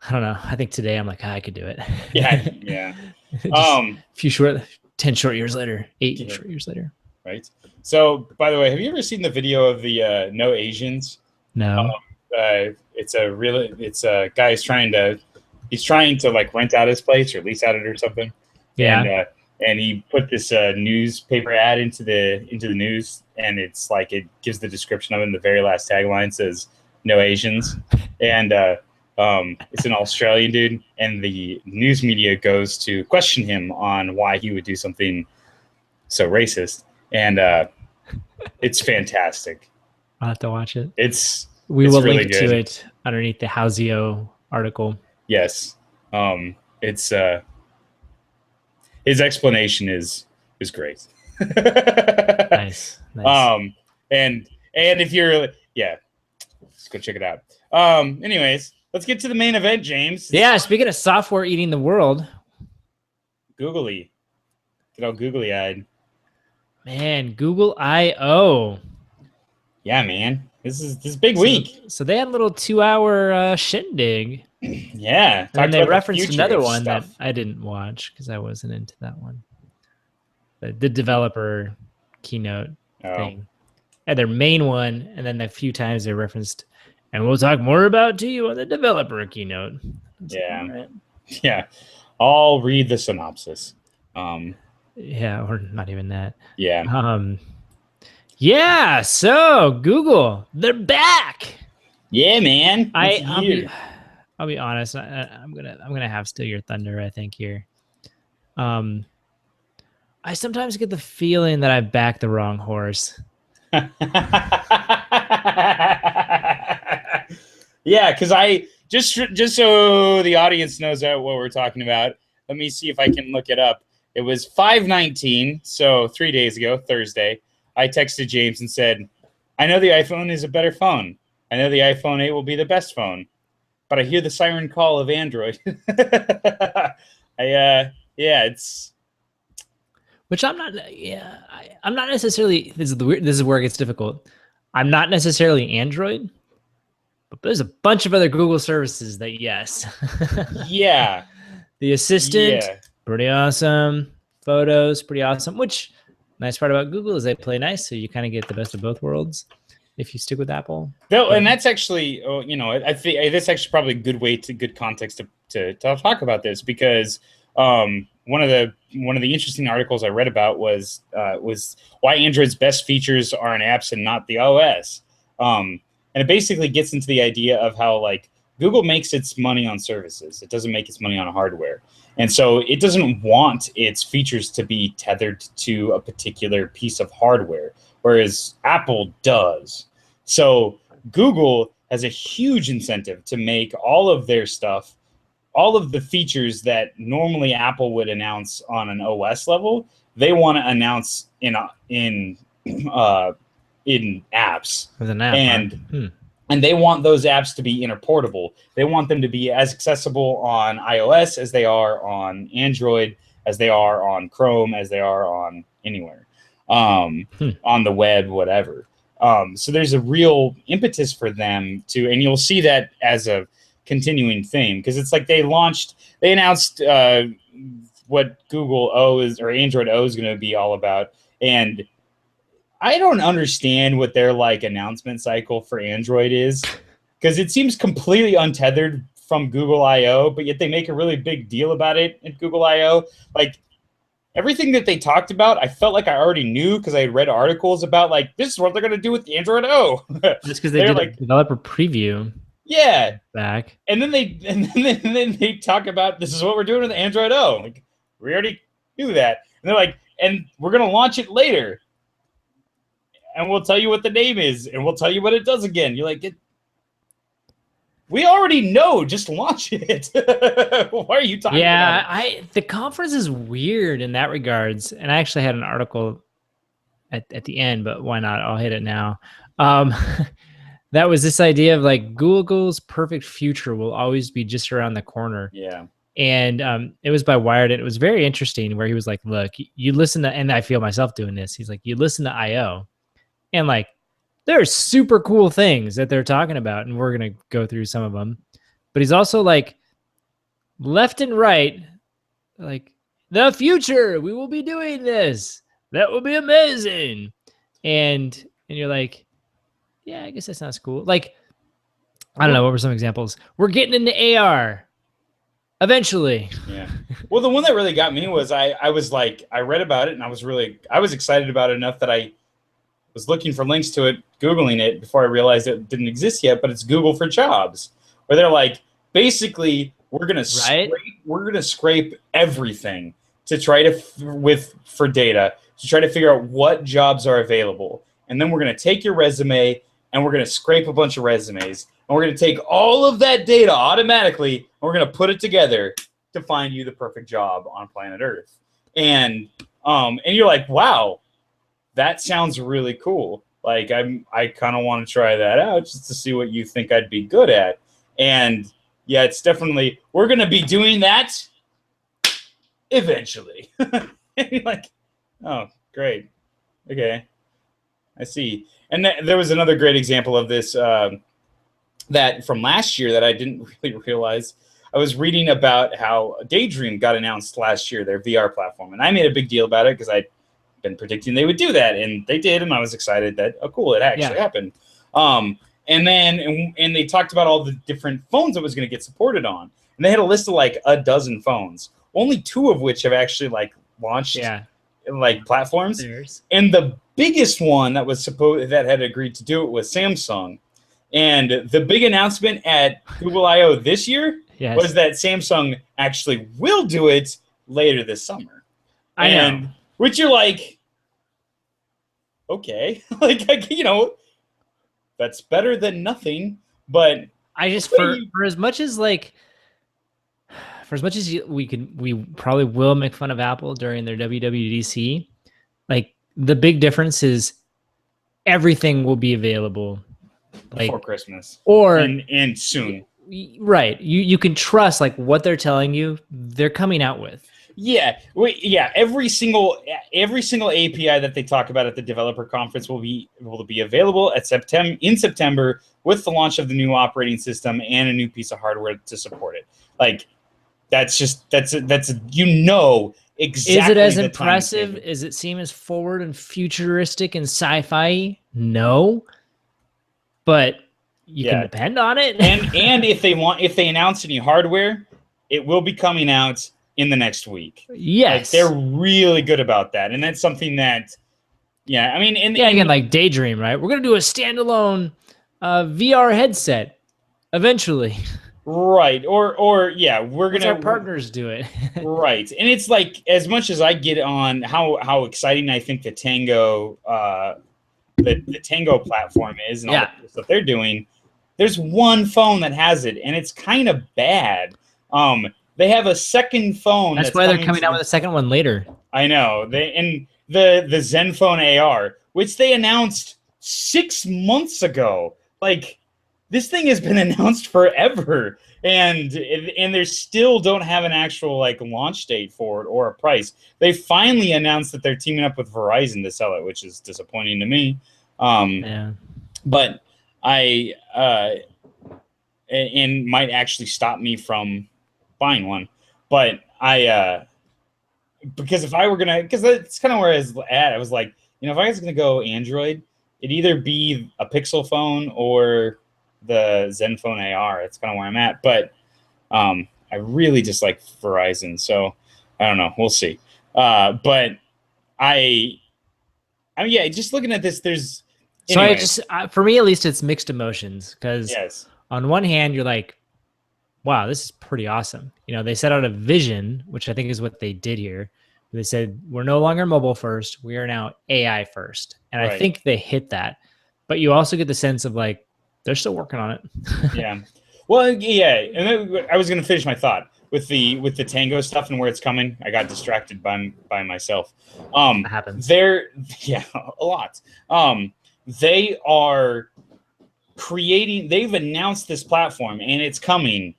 don't know. I think today I'm like, I could do it. Yeah. Just 10 short years later, 8 short years later. Right. So, by the way, have you ever seen the video of the No Asians? No. It's a guy he's trying to like rent out his place or lease out it or something. Yeah. And he put this newspaper ad into the news, and it's like it gives the description of it, and the very last tagline says "No Asians," and it's an Australian dude, and the news media goes to question him on why he would do something so racist, and it's fantastic. I'll have to watch it. We will really link to it underneath the Houseo article. Yes, it's his explanation is great. Nice. And if you're let's go check it out. Anyways, let's get to the main event, James. Speaking of software eating the world, googly, get all googly-eyed. Man, Google I/O. Yeah, man, this is big week. So they had a little 2-hour shindig. Yeah, and they referenced another one that I didn't watch because I wasn't into that one. The developer keynote thing. And their main one, and then a few times they referenced, and we'll talk more about to you on the developer keynote. Yeah. Like, right. Yeah. I'll read the synopsis. Yeah, or not even that. Yeah. Yeah, so Google, they're back. Yeah, man. I'll be honest. I'm gonna have steal your thunder. I think here. I sometimes get the feeling that I backed the wrong horse. Yeah, because I just so the audience knows what we're talking about. Let me see if I can look it up. It was 5/19, so 3 days ago, Thursday. I texted James and said, "I know the iPhone is a better phone. I know the iPhone 8 will be the best phone, but I hear the siren call of Android." It's. Which I'm not. Yeah, I'm not necessarily. This is where it gets difficult. I'm not necessarily Android, but there's a bunch of other Google services that yes. Yeah. The Assistant, pretty awesome. Photos, pretty awesome. Which nice part about Google is they play nice, so you kind of get the best of both worlds if you stick with Apple. And that's actually, I think that's actually probably a good context to talk about this because one of the interesting articles I read about was why Android's best features are in apps and not the OS. And it basically gets into the idea of how like Google makes its money on services. It doesn't make its money on hardware. And so it doesn't want its features to be tethered to a particular piece of hardware, whereas Apple does. So Google has a huge incentive to make all of their stuff, all of the features that normally Apple would announce on an OS level, they want to announce in apps. With an app, And they want those apps to be interportable. They want them to be as accessible on iOS as they are on Android, as they are on Chrome, as they are on anywhere, on the web, whatever. So there's a real impetus for them to, and you'll see that as a continuing theme, because it's like they announced what Google O is, or Android O is going to be all about. And I don't understand what their like announcement cycle for Android is, because it seems completely untethered from Google I/O, but yet they make a really big deal about it at Google I/O. Like everything that they talked about, I felt like I already knew because I had read articles about like this is what they're going to do with the Android O. That's because they did like a developer preview. Yeah, back, and then they talk about this is what we're doing with the Android O. Like we already knew that, and they're like, and we're going to launch it later. And we'll tell you what the name is, and we'll tell you what it does again. You're like, we already know. Just launch it. Why are you talking about it? The conference is weird in that regards. And I actually had an article at the end, but why not? I'll hit it now. That was this idea of like Google's perfect future will always be just around the corner. Yeah. And it was by Wired. And it was very interesting where he was like, look, you listen to, and I feel myself doing this. He's like, you listen to I/O. And like, there's super cool things that they're talking about, and we're going to go through some of them. But he's also like, left and right, like, the future, we will be doing this. That will be amazing. And you're like, yeah, I guess that sounds cool. Like, I don't know, what were some examples? We're getting into AR eventually. Yeah. Well, the one that really got me was I was like, I read about it, and I was excited about it enough that I was looking for links to it, Googling it before I realized it didn't exist yet, but it's Google for Jobs, where they're like, basically, we're gonna scrape everything to try to for data to try to figure out what jobs are available, and then we're gonna take your resume and we're gonna scrape a bunch of resumes, and we're gonna take all of that data automatically and we're gonna put it together to find you the perfect job on planet Earth, and you're like, wow. That sounds really cool. Like I kind of want to try that out just to see what you think I'd be good at. And yeah, it's definitely, we're going to be doing that eventually. And you're like, oh, great. Okay. I see. And there was another great example of this that from last year that I didn't really realize. I was reading about how Daydream got announced last year, their VR platform. And I made a big deal about it because I'd been predicting they would do that, and they did, and I was excited that, oh cool, it actually happened. And they talked about all the different phones it was going to get supported on, and they had a list of like a dozen phones, only 2 of which have actually like launched like platforms. And the biggest one that was that had agreed to do it was Samsung. And the big announcement at Google I/O this year was that Samsung actually will do it later this summer. I know. Which you're like, okay, like, you know, that's better than nothing. But I just for as much as like, for as much as we probably will make fun of Apple during their WWDC, like the big difference is everything will be available like before Christmas or and soon. Right, you can trust like what they're telling you they're coming out with. Yeah, every single API that they talk about at the developer conference will be available at September with the launch of the new operating system and a new piece of hardware to support it. Like that's you know exactly. Is it as impressive as it seems as forward and futuristic and sci-fi? No, but you can depend on it. and if they announce any hardware, it will be coming out in the next week. Yes. Like, they're really good about that. And that's something that, yeah, I mean, again, like Daydream, right? We're going to do a standalone VR headset eventually. Right. Or yeah, we're going to. Our partners do it. Right. And it's like, as much as I get on how exciting I think the Tango, the Tango platform is and all the stuff they're doing, there's one phone that has it, and it's kind of bad. They have a second phone. That's why they're coming out with a second one later. I know. The Zenfone AR, which they announced 6 months ago. Like, this thing has been announced forever, and they still don't have an actual like launch date for it or a price. They finally announced that they're teaming up with Verizon to sell it, which is disappointing to me. But I and might actually stop me from buying one. But because if I were gonna, because that's kind of where I was at. I was like, if I was gonna go Android, it'd either be a Pixel phone or the Zenfone AR. That's kind of where I'm at. But I really just like Verizon, so I don't know. We'll see. But I mean, yeah, just looking at this, there's. Anyways. So for me at least, it's mixed emotions because on one hand, you're like, wow, this is pretty awesome. They set out a vision, which I think is what they did here. They said, we're no longer mobile first. We are now AI first. And I think they hit that. But you also get the sense of like, they're still working on it. Yeah. Well, yeah. And then I was going to finish my thought with the Tango stuff and where it's coming. I got distracted by myself. That happens. A lot. They are creating, they've announced this platform and it's coming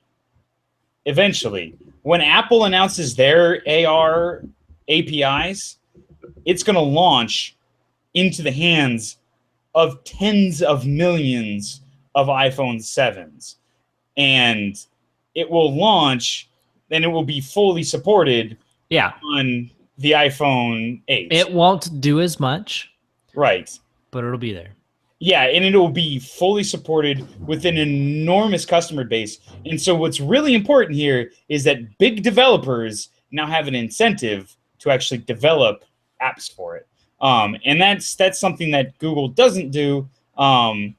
eventually. When Apple announces their AR APIs, it's going to launch into the hands of tens of millions of iPhone 7s. And it will launch, then it will be fully supported on the iPhone 8. It won't do as much. Right. But it'll be there. Yeah, and it will be fully supported with an enormous customer base. And so what's really important here is that big developers now have an incentive to actually develop apps for it. And that's something that Google doesn't do. And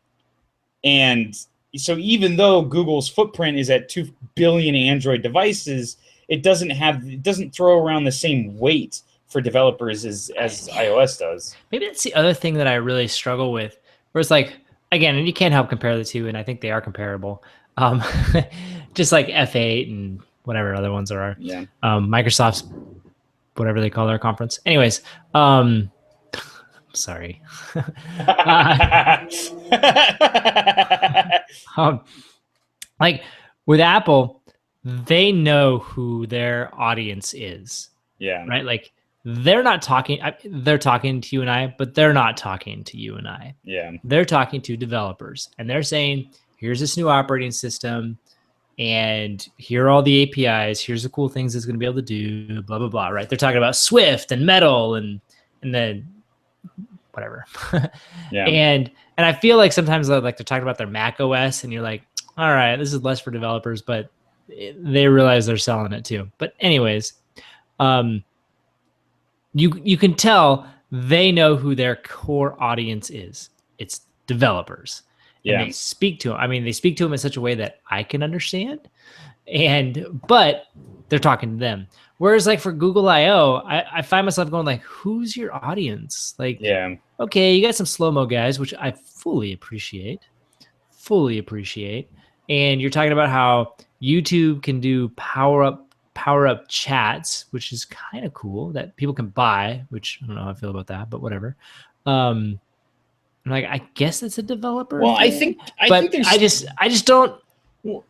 so even though Google's footprint is at 2 billion Android devices, it doesn't throw around the same weight for developers as iOS does. Maybe that's the other thing that I really struggle with, where it's like, again, and you can't help compare the two, and I think they are comparable. Just like F8 and whatever other ones there are. Yeah. Microsoft's whatever they call their conference. Anyways, sorry. Like with Apple, they know who their audience is. Yeah. Right? Like they're not talking, they're talking to you and I, but they're not talking to you and I. Yeah. They're talking to developers and they're saying, here's this new operating system and here are all the APIs. Here's the cool things it's going to be able to do, blah, blah, blah, right? They're talking about Swift and Metal and then whatever. Yeah. And I feel like sometimes like they're talking about their Mac OS and you're like, all right, this is less for developers, but they realize they're selling it too. But anyways, you can tell they know who their core audience is. It's developers. Yeah. And they speak to them. I mean, they speak to them in such a way that I can understand. But they're talking to them. Whereas like for Google I/O, I find myself going like, who's your audience? Like, yeah. Okay, you got some slow-mo guys, which I fully appreciate. And you're talking about how YouTube can do power up chats, which is kind of cool that people can buy, which I don't know how I feel about that, but whatever. Like, I guess it's a developer. Well, thing, I just don't.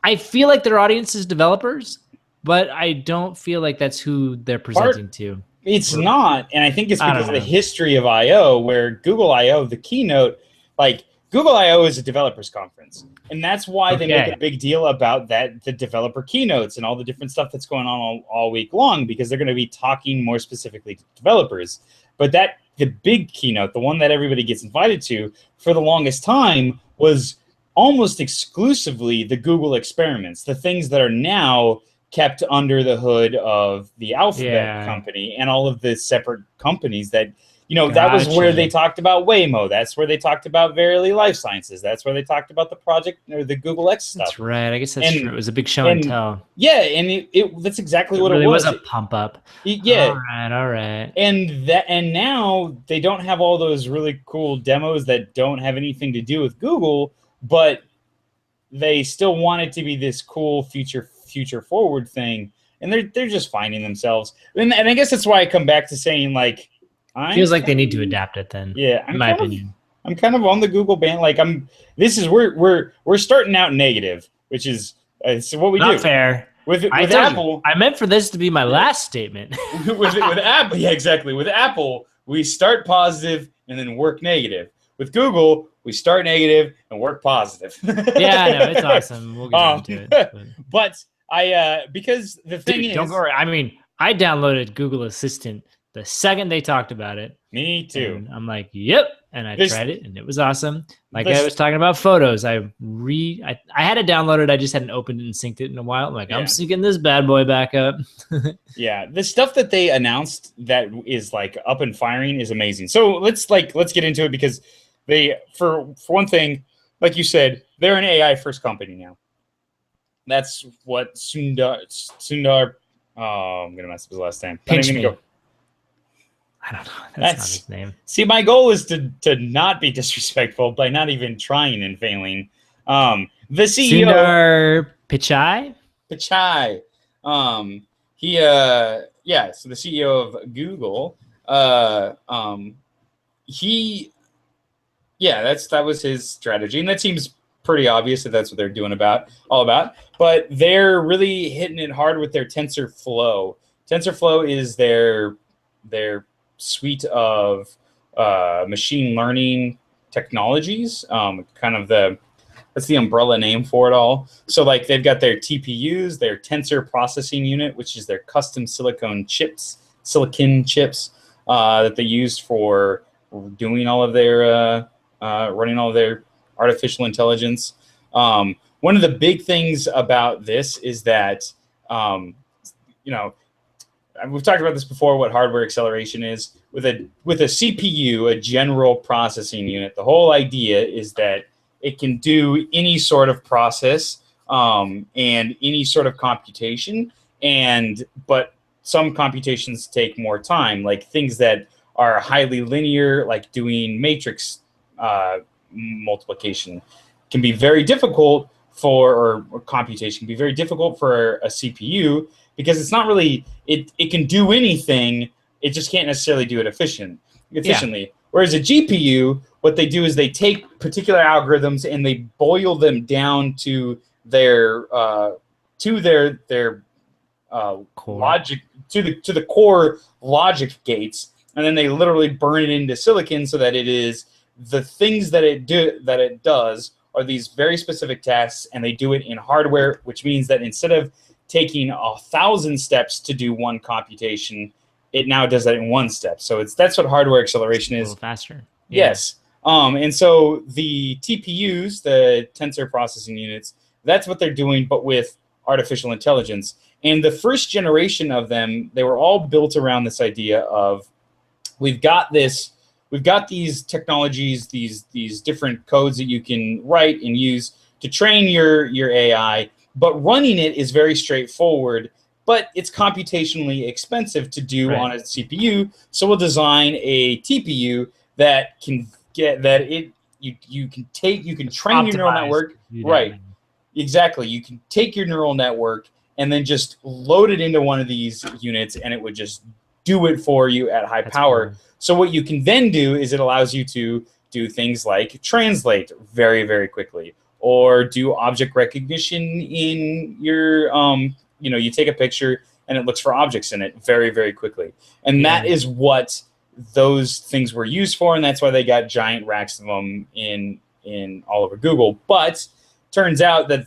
I feel like their audience is developers, but I don't feel like that's who they're presenting to. It's not, and I think it's because of the history of I/O, where Google I/O, the keynote, like Google I/O is a developers conference, and that's why they make a big deal about the developer keynotes and all the different stuff that's going on all week long, because they're going to be talking more specifically to developers. But the big keynote, the one that everybody gets invited to, for the longest time was almost exclusively the Google experiments, the things that are now kept under the hood of the Alphabet Yeah. company and all of the separate companies that, that was where Gotcha. they talked about Waymo. That's where they talked about Verily Life Sciences. That's where they talked about the project or the Google X stuff. That's right. I guess that's true. And It was a big show and and tell. yeah, and that's exactly It what it really was was. a pump up. Yeah, All right. and now they don't have all those really cool demos that don't have anything to do with Google, but they still want it to be this cool future forward thing, and they're just finding themselves. And I guess that's why I come back to saying, like, Feels like they need to adapt it then. Yeah, in my opinion. I'm kind of on the Google band. Like, we're starting out negative, which is so what we Not do. fair. With I Apple, I meant for this to be my last statement. with Apple, yeah, exactly. With Apple, we start positive and then work negative. With Google, we start negative and work positive. Yeah, I know, it's awesome. We'll get into it. But I because the thing is, don't worry. I mean, I downloaded Google Assistant the second they talked about it. Me too. I'm like, yep. And I tried it, and it was awesome. Like I was talking about photos, I had it downloaded. I just hadn't opened it and synced it in a while. I'm like, I'm syncing this bad boy back up. Yeah, the stuff that they announced that is like up and firing is amazing. So let's get into it, because they, for one thing, like you said, they're an AI first company now. That's what Sundar. Oh, I'm gonna mess up his last name. I don't know. That's not his name. See, my goal is to not be disrespectful by not even trying and failing. The CEO, Sundar Pichai. Pichai. So the CEO of Google. That was his strategy, and that seems pretty obvious that that's what they're doing all about. But they're really hitting it hard with their TensorFlow. TensorFlow is their suite of machine learning technologies. That's the umbrella name for it all. So like they've got their TPUs, their tensor processing unit, which is their custom silicon chips that they use for doing all of their running all of their artificial intelligence. One of the big things about this is that we've talked about this before, what hardware acceleration is. With a CPU, a general processing unit, the whole idea is that it can do any sort of process and any sort of computation, but some computations take more time, like things that are highly linear, like doing matrix multiplication can be very difficult or computation can be very difficult for a CPU, because it's not really, it can do anything, it just can't necessarily do it efficiently. Yeah. Whereas a GPU, what they do is they take particular algorithms and they boil them down to their logic, to the core logic gates, and then they literally burn it into silicon so that it is the things that it does are these very specific tasks, and they do it in hardware, which means that instead of taking 1,000 steps to do one computation, it now does that in one step. So that's what hardware acceleration is. A little faster. Yeah. Yes. And so the TPUs, the tensor processing units, that's what they're doing, but with artificial intelligence. And the first generation of them, they were all built around this idea of we've got these technologies, these different codes that you can write and use to train your AI, but running it is very straightforward, but it's computationally expensive to do on a CPU. So we'll design a TPU that can you can train your neural network. Right. Exactly. You can take your neural network and then just load it into one of these units, and it would just do it for you at high power. Cool. So what you can then do is it allows you to do things like translate very, very quickly, or do object recognition in your, you take a picture and it looks for objects in it very, very quickly. And that is what those things were used for, and that's why they got giant racks of them in all over Google. But turns out that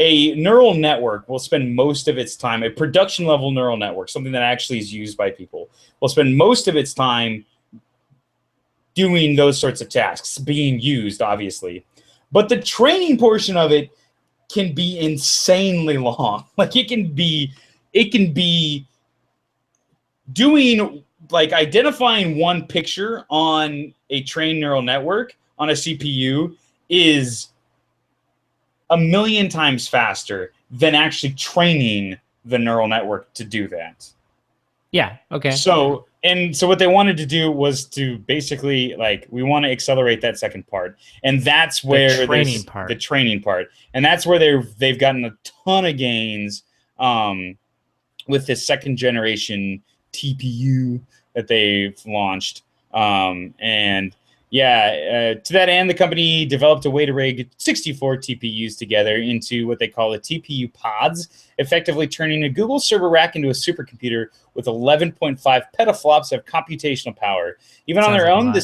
a neural network will spend most of its time, a production level neural network, something that actually is used by people, will spend most of its time doing those sorts of tasks, being used, obviously. But the training portion of it can be insanely long. Like it can be doing like identifying one picture on a trained neural network on a CPU is a million times faster than actually training the neural network to do that. Yeah. Okay. So what they wanted to do was to basically like we want to accelerate that second part, and that's where The training there's part. the training part, and that's where they've gotten a ton of gains with this second generation TPU that they've launched. And yeah, to that end, the company developed a way to rig 64 TPUs together into what they call the TPU pods, effectively turning a Google server rack into a supercomputer with 11.5 petaflops of computational power. Even on Sounds their like a own, lot. the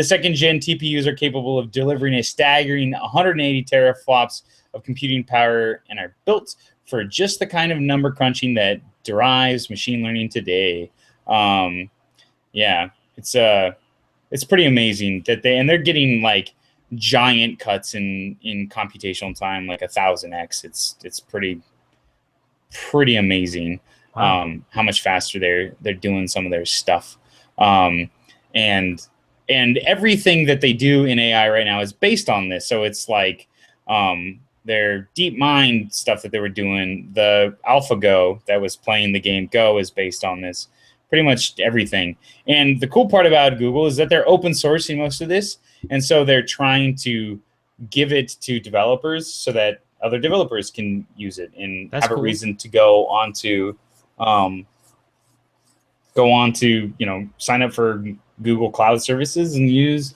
second gen TPUs are capable of delivering a staggering 180 teraflops of computing power and are built for just the kind of number crunching that derives machine learning today. Yeah, it's pretty amazing that they're getting like giant cuts in computational time, like 1,000x. It's pretty amazing. Wow. How much faster they're doing some of their stuff. Um, and everything that they do in AI right now is based on this. So it's like their DeepMind stuff that they were doing, the AlphaGo that was playing the game Go is based on this. Pretty much everything. And the cool part about Google is that they're open sourcing most of this, and so they're trying to give it to developers so that other developers can use it and That's have a cool. reason to go on to sign up for Google Cloud Services and use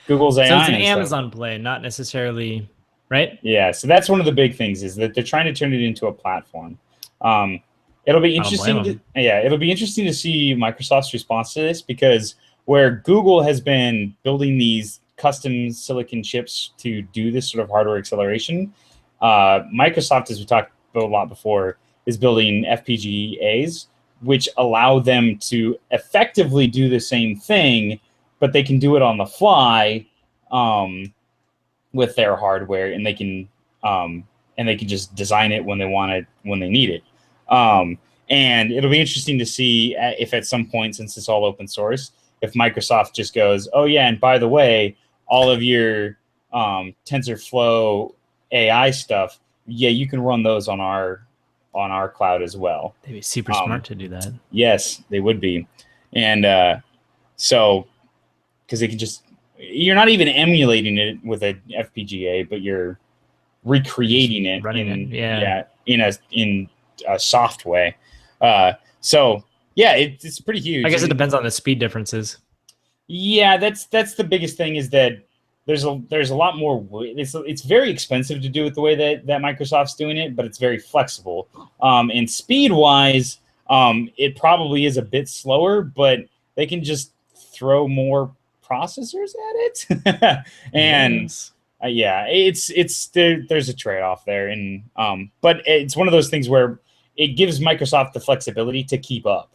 Google's AI. So it's an and stuff. Amazon play, not necessarily, right? Yeah, so that's one of the big things is that they're trying to turn it into a platform. It'll be I don't blame interesting. them. It'll be interesting to see Microsoft's response to this because where Google has been building these custom silicon chips to do this sort of hardware acceleration, Microsoft, as we talked about a lot before, is building FPGAs, which allow them to effectively do the same thing, but they can do it on the fly. With their hardware, and they can just design it when they want it, when they need it. And it'll be interesting to see if at some point, since it's all open source, if Microsoft just goes, oh yeah, and by the way, all of your TensorFlow AI stuff, yeah, you can run those on our cloud as well. They'd be super smart to do that. Yes, they would be. And so because they can just, you're not even emulating it with an FPGA, but you're recreating it in a soft way. So yeah, it's pretty huge. I guess it depends on the speed differences. Yeah, that's the biggest thing is that there's a lot more. It's very expensive to do it the way that Microsoft's doing it, but it's very flexible. And speed wise, it probably is a bit slower, but they can just throw more processors at it. And yes. Yeah, there's a trade-off there, and but it's one of those things where it gives Microsoft the flexibility to keep up,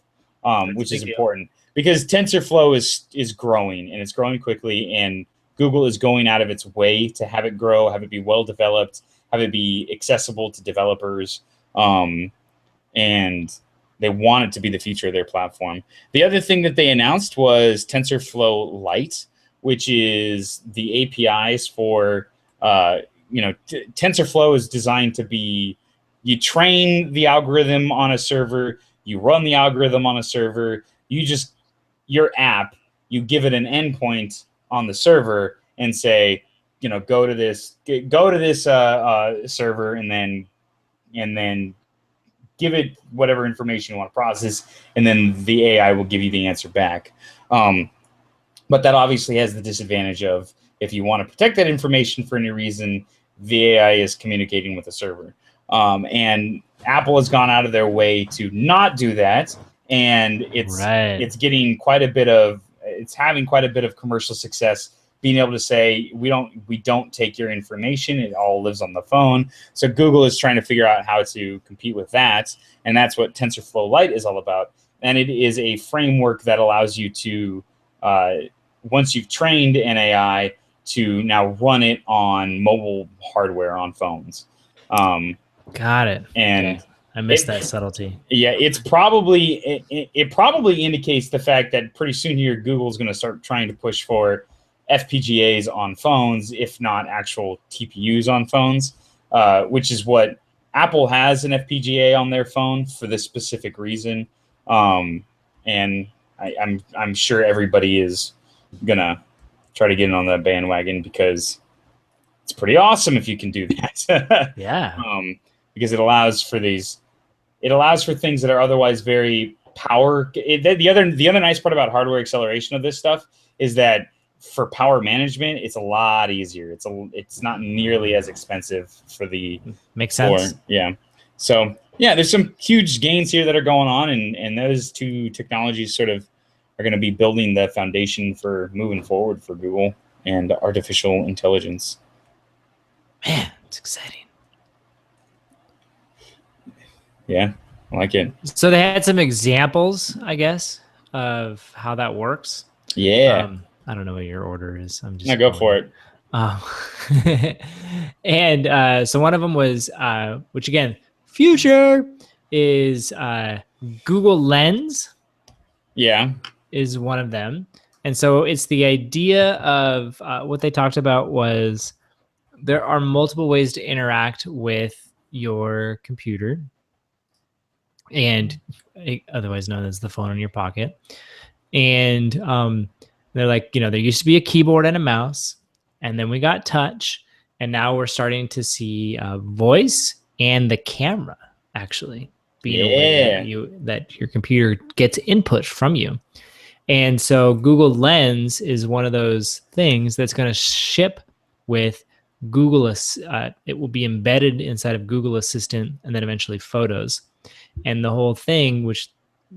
which is important because TensorFlow is growing, and it's growing quickly, and Google is going out of its way to have it grow, have it be well developed, have it be accessible to developers, and they want it to be the future of their platform. The other thing that they announced was TensorFlow Lite, which is the APIs for, TensorFlow is designed to be, you train the algorithm on a server, you run the algorithm on a server, your app, you give it an endpoint on the server and say, go to this server and then give it whatever information you want to process, and then the AI will give you the answer back. But that obviously has the disadvantage of if you want to protect that information for any reason, the AI is communicating with the server. And Apple has gone out of their way to not do that, and it's having quite a bit of commercial success, being able to say we don't take your information, it all lives on the phone. So Google is trying to figure out how to compete with that, and that's what TensorFlow Lite is all about. And it is a framework that allows you to once you've trained an AI to now run it on mobile hardware on phones. Got it. And Okay. I missed it that subtlety. yeah, it's probably it probably indicates the fact that pretty soon here Google's going to start trying to push for FPGAs on phones, if not actual TPUs on phones, which is what Apple has an FPGA on their phone for this specific reason. And I'm sure everybody is gonna try to get in on that bandwagon because it's pretty awesome if you can do that. Yeah. Because it allows for these, it allows for things that are otherwise very power. The other nice part about hardware acceleration of this stuff is that for power management, it's a lot easier. It's not nearly as expensive for the Makes sense. yeah. So yeah, there's some huge gains here that are going on, and those two technologies sort of are going to be building the foundation for moving forward for Google and artificial intelligence. Man, it's exciting. Yeah, I like it. So they had some examples, I guess, of how that works. Yeah. I don't know what your order is. I'm just Now go for it. And so one of them was, which again, future is Google Lens. Yeah. Is one of them. And so it's the idea of what they talked about was there are multiple ways to interact with your computer, and otherwise known as the phone in your pocket. And they're like, there used to be a keyboard and a mouse, and then we got touch, and now we're starting to see voice and the camera actually being a way that your computer gets input from you. And so Google Lens is one of those things that's going to ship with Google. It will be embedded inside of Google Assistant and then eventually Photos. And the whole thing, which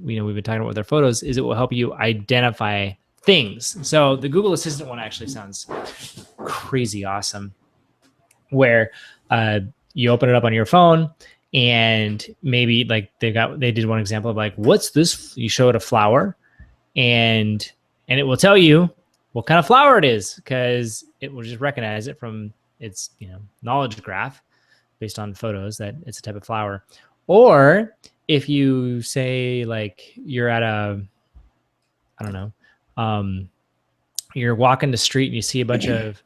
we've been talking about with our photos, is it will help you identify things. So the Google Assistant one actually sounds crazy awesome, where you open it up on your phone, and maybe like they did one example of like, what's this? You show it a flower, and it will tell you what kind of flower it is, because it will just recognize it from its knowledge graph based on photos that it's a type of flower. Or if you say like you're at I don't know, you're walking the street and you see a bunch of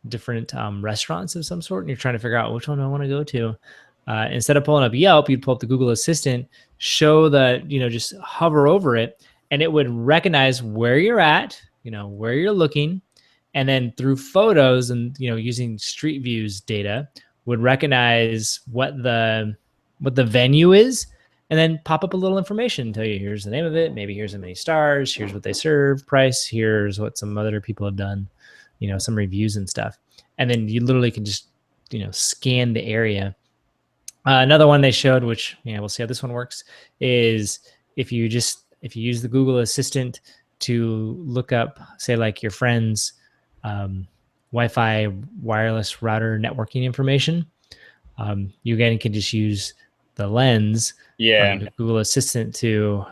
different restaurants of some sort, and you're trying to figure out which one I want to go to. Instead of pulling up Yelp, you'd pull up the Google Assistant, show the, just hover over it, and it would recognize where you're at, where you're looking, and then through photos and, using Street Views data, would recognize what the venue is, and then pop up a little information, tell you here's the name of it, maybe here's how many stars, here's what they serve, price, here's what some other people have done, some reviews and stuff. And then you literally can just, scan the area. Another one they showed, which we'll see how this one works, is if you use the Google Assistant to look up, say, like your friend's Wi-Fi wireless router networking information, you again can just use the Lens, the Google Assistant to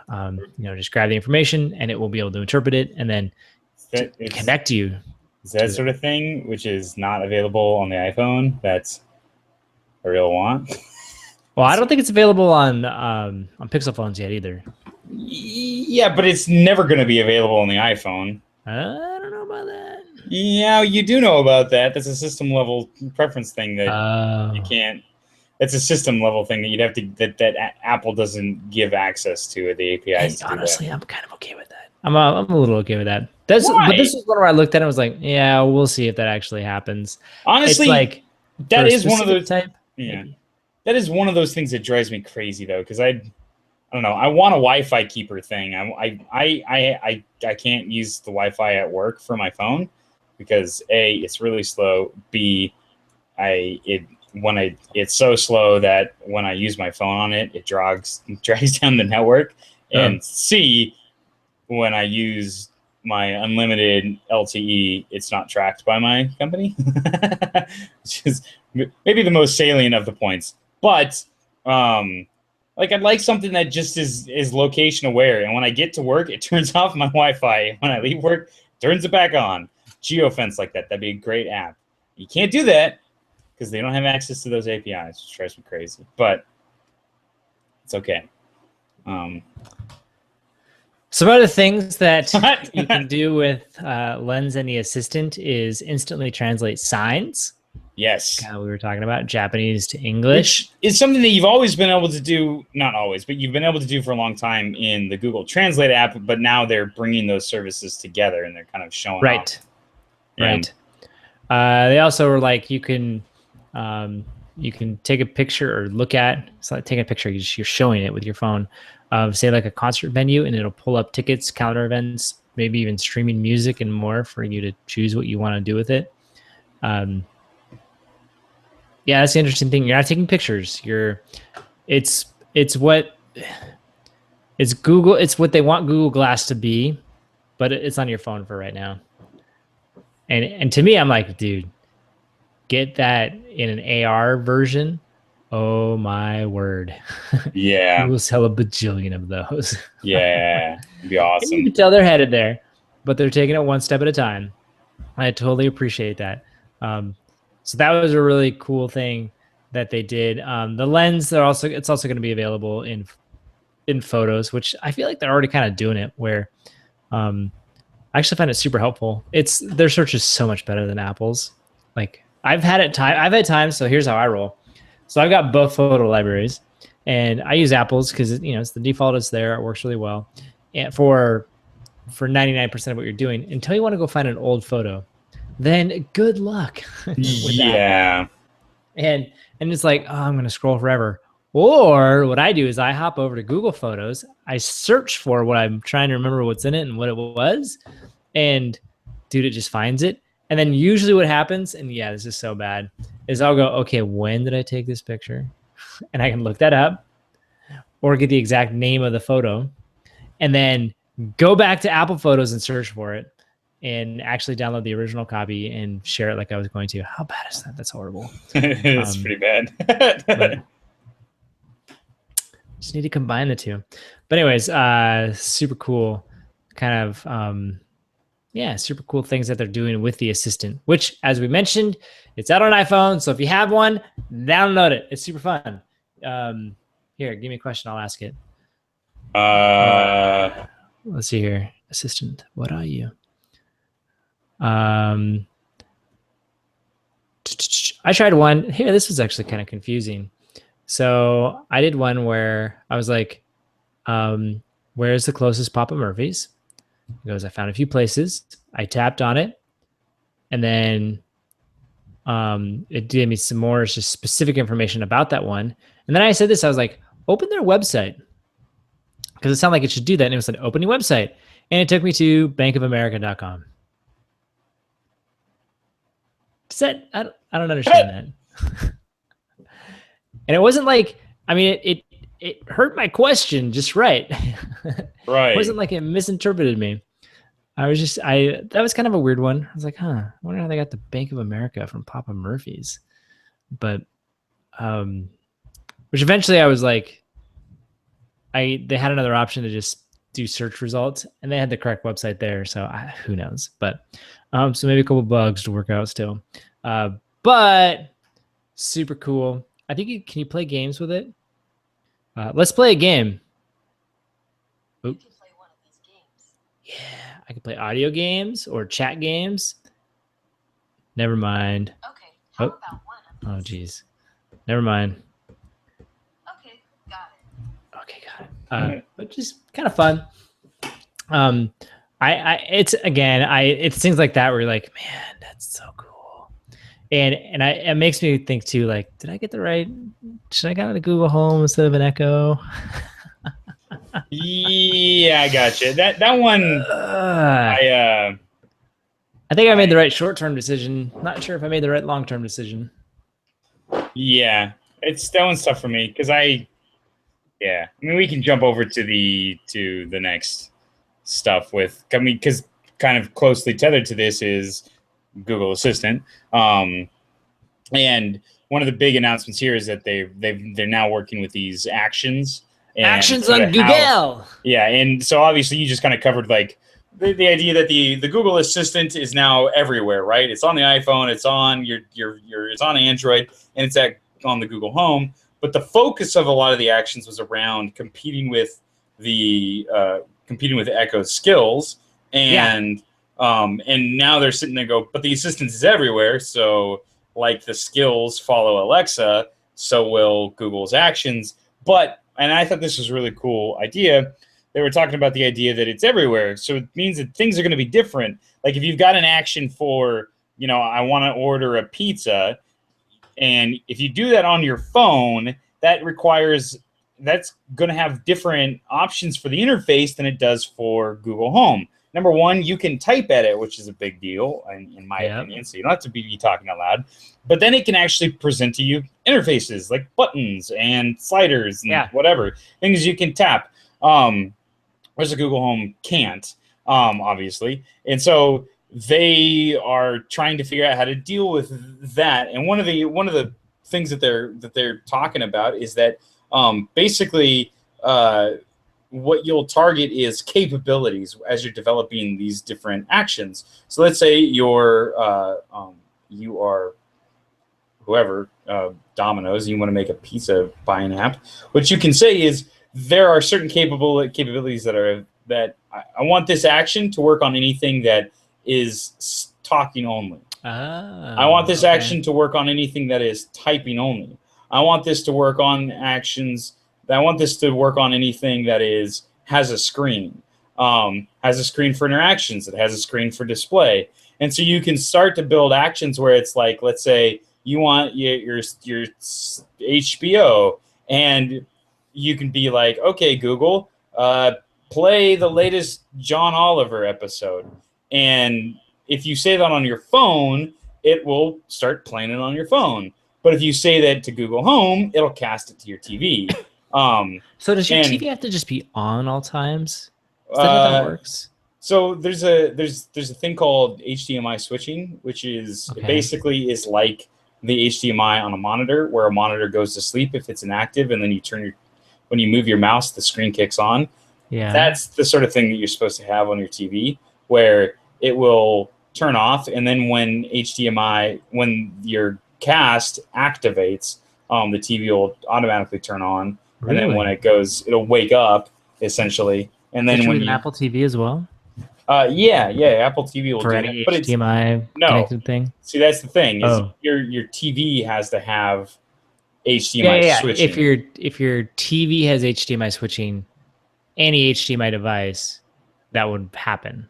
just grab the information, and it will be able to interpret it and then connect you. Is that sort of thing which is not available on the iPhone? That's a real want. Well, I don't think it's available on Pixel phones yet either. Yeah, but it's never going to be available on the iPhone. I don't know about that. Yeah, you do know about that. That's a system level preference thing that you can't. It's a system level thing that you'd have to that Apple doesn't give access to the APIs. Honestly, I'm kind of okay with that. I'm a little okay with that. But this is one where I looked at it and was like, yeah, we'll see if that actually happens. Honestly, it's like that is one of those type. Yeah, that is one of those things that drives me crazy though, because I don't know. I want a Wi-Fi keeper thing. I can't use the Wi-Fi at work for my phone because A, it's really slow. B, it's so slow that when I use my phone on it, it drags down the network. And C, when I use my unlimited LTE, it's not tracked by my company, which is maybe the most salient of the points. But like I'd like something that just is location aware, and when I get to work, it turns off my Wi-Fi. When I leave work, it turns it back on. Geofence like that. That'd be a great app. You can't do that because they don't have access to those APIs, which drives me crazy. But it's okay. Some other things that you can do with Lens and the Assistant is instantly translate signs. Yes. We were talking about Japanese to English. Which is something that you've always been able to do, not always, but you've been able to do for a long time in the Google Translate app, but now they're bringing those services together and they're kind of showing Right. off. Right. They also were like, you can take a picture or look at, it's like taking a picture, you're showing it with your phone of, say, like a concert venue, and it'll pull up tickets, calendar events, maybe even streaming music and more for you to choose what you want to do with it. Yeah, that's the interesting thing. You're not taking pictures. It's Google. It's what they want Google Glass to be, but it's on your phone for right now. And to me, I'm like, dude, get that in an AR version. Oh my word! Yeah, we'll sell a bajillion of those. Yeah, it'd be awesome. You can tell they're headed there, but they're taking it one step at a time. I totally appreciate that. So that was a really cool thing that they did. The lens, it's also going to be available in photos, which I feel like they're already kind of doing it. Where I actually find it super helpful. Their search is so much better than Apple's. Like I've had times. So here's how I roll. So I've got both photo libraries, and I use Apple's because it's the default. It's there. It works really well, and for 99% of what you're doing, until you want to go find an old photo, then good luck. Yeah. And it's like, oh, I'm going to scroll forever. Or what I do is I hop over to Google Photos. I search for what I'm trying to remember what's in it and what it was. And dude, it just finds it. And then usually what happens, and yeah, this is so bad, is I'll go, okay, when did I take this picture? And I can look that up or get the exact name of the photo and then go back to Apple Photos and search for it and actually download the original copy and share it like I was going to. How bad is that? That's horrible. It's pretty bad. Just need to combine the two. But anyways, super cool kind of, super cool things that they're doing with the Assistant, which, as we mentioned, it's out on iPhone. So if you have one, download it. It's super fun. Here, give me a question. I'll ask it. Let's see here. Assistant, what are you? I tried one. Here, this was actually kind of confusing. So I did one where I was like, where's the closest Papa Murphy's? He goes, I found a few places. I tapped on it. And then it gave me some more just specific information about that one. And then I said this, I was like, open their website. Because it sounded like it should do that. And it was an opening website. And it took me to bankofamerica.com. Does that, I don't understand that. And it wasn't like, I mean, it hurt my question just right. Right. It wasn't like it misinterpreted me. That was kind of a weird one. I was like, I wonder how they got the Bank of America from Papa Murphy's. But, which eventually I was like, they had another option to just do search results, and they had the correct website there. So who knows? But, so maybe a couple bugs to work out still. But super cool. I think can you play games with it? Let's play a game. Oop. You can play one of these games. Yeah, I can play audio games or chat games. Never mind. Okay, how about one of these? Oh, geez. Never mind. Okay, got it. Okay, got it. But just kind of fun. It's things like that where you're like, man, that's so cool. And it makes me think too, like, should I get a Google Home instead of an Echo? Yeah, I gotcha. That one, I think I made the right short-term decision. Not sure if I made the right long-term decision. Yeah, that one's tough for me because I mean, we can jump over to the next stuff because kind of closely tethered to this is Google Assistant. And one of the big announcements here is that they're now working with these actions. Actions on Google. Yeah, and so obviously you just kind of covered like the idea that the Google Assistant is now everywhere, right? It's on the iPhone, it's on it's on Android, and it's on the Google Home. But the focus of a lot of the actions was around competing with Echo's skills, and now they're sitting there but the assistant is everywhere. So like the skills follow Alexa, so will Google's actions. And I thought this was a really cool idea. They were talking about the idea that it's everywhere. So it means that things are going to be different. Like if you've got an action for, I want to order a pizza. And if you do that on your phone, that's going to have different options for the interface than it does for Google Home. Number one, you can type at it, which is a big deal, in my opinion. So you don't have to be talking out loud. But then it can actually present to you interfaces like buttons and sliders and whatever, things you can tap. Whereas the Google Home can't, obviously. And so they are trying to figure out how to deal with that. And one of the things that they're talking about is that basically what you'll target is capabilities as you're developing these different actions. So let's say you are whoever, Domino's, and you want to make a pizza buying app. What you can say is there are certain capabilities that I want this action to work on anything that is talking only. I want this action to work on anything that is typing only. I want this to work on actions. I want this to work on anything that has a screen. Has a screen for interactions. It has a screen for display. And so you can start to build actions where it's like, let's say you want your HBO, and you can be like, okay, Google, play the latest John Oliver episode. And if you say that on your phone, it will start playing it on your phone. But if you say that to Google Home, it'll cast it to your TV. So does your TV have to just be on all times? Is that how that works? So there's a thing called HDMI switching, which is basically is like the HDMI on a monitor, where a monitor goes to sleep if it's inactive, and then when you move your mouse, the screen kicks on. Yeah, that's the sort of thing that you're supposed to have on your TV, where it will turn off, and then when your cast activates, the TV will automatically turn on, and then when it goes, it'll wake up essentially, and then when an Apple TV as well. Apple TV will for do any that, but HDMI connected thing. See, that's the thing is your TV has to have HDMI switching. If your TV has HDMI switching, any HDMI device, that would happen.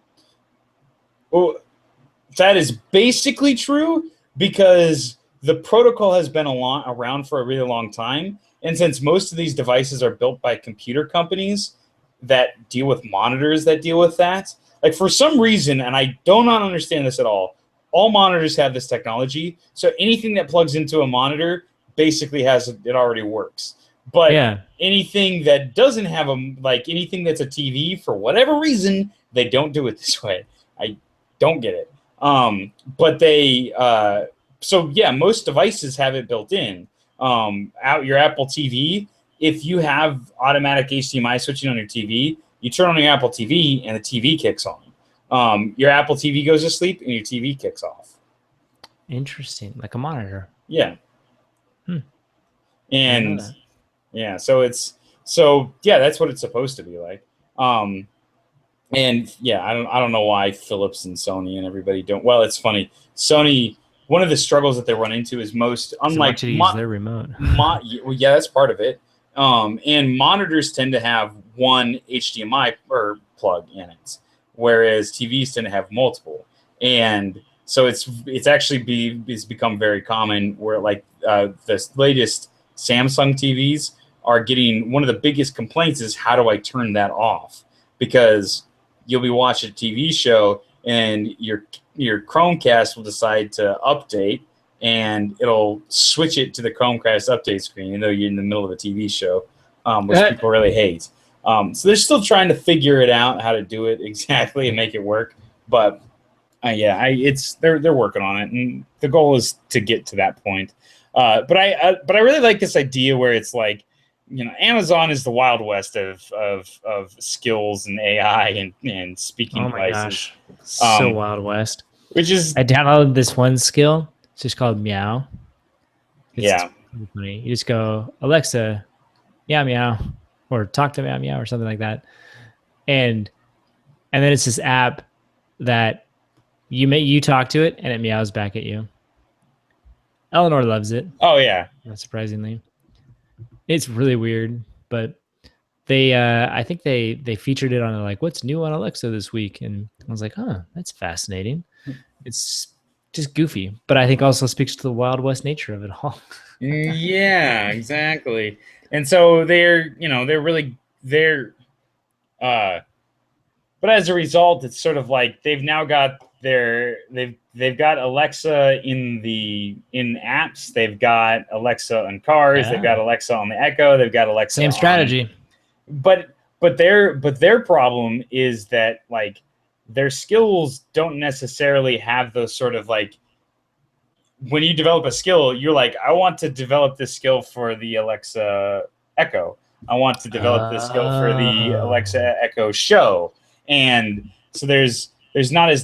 Well, that is basically true because the protocol has been around for a really long time. And since most of these devices are built by computer companies that deal with monitors that deal with that, like for some reason, and I do not understand this at all monitors have this technology. So anything that plugs into a monitor basically it already works. But anything that doesn't have anything that's a TV, for whatever reason, they don't do it this way. I don't get it. But they, most devices have it built in. Your Apple TV, if you have automatic HDMI switching on your TV, you turn on your Apple TV and the TV kicks on. Your Apple TV goes to sleep and your TV kicks off. Interesting, like a monitor. Yeah. And that's what it's supposed to be like. I don't know why Philips and Sony and everybody don't. Well, it's funny. Sony, one of the struggles that they run into is unlike use their remote. That's part of it. And monitors tend to have one HDMI plug in it, whereas TVs tend to have multiple. And so it's actually become very common where the latest Samsung TVs are getting, one of the biggest complaints is, how do I turn that off? Because you'll be watching a TV show and your Chromecast will decide to update, and it'll switch it to the Chromecast update screen, even though you're in the middle of a TV show, which people really hate. So they're still trying to figure it out, how to do it exactly and make it work. But they're working on it, and the goal is to get to that point. But I really like this idea where it's like, Amazon is the Wild West of skills and AI and speaking Oh my devices. gosh, so Um, Wild West. Which is I downloaded this one skill. It's just called Meow. It's yeah. pretty funny. You just go, Alexa, meow meow, or talk to meow meow, or something like that, and then it's this app that you talk to it and it meows back at you. Eleanor loves it, Oh yeah. not surprisingly. It's really weird, but they I think they featured it on like what's new on Alexa this week, and I was like, huh, that's fascinating. It's just goofy, but I think also speaks to the Wild West nature of it all. Yeah, exactly. And so they're uh but as a result, it's sort of like they've now got they've got Alexa in apps, they've got Alexa on cars, they've got Alexa on the Echo, they've got Alexa Same strategy. But their problem is that like their skills don't necessarily have those sort of like when you develop a skill, you're like, I want to develop this skill for the Alexa Echo. I want to develop this skill for the Alexa Echo Show. And so there's not as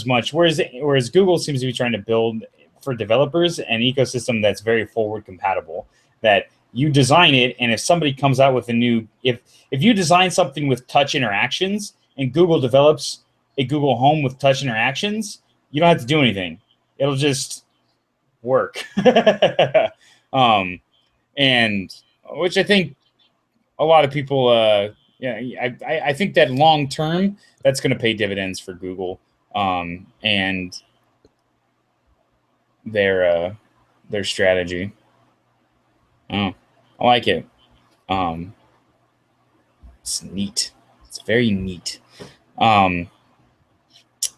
much. Whereas Google seems to be trying to build for developers an ecosystem that's very forward compatible. That you design it, and if somebody comes out with a new, if you design something with touch interactions, and Google develops a Google Home with touch interactions, you don't have to do anything. It'll just work. And which I think a lot of people, I think that long term, that's going to pay dividends for Google and their strategy. Oh, I like it. It's neat. It's very neat.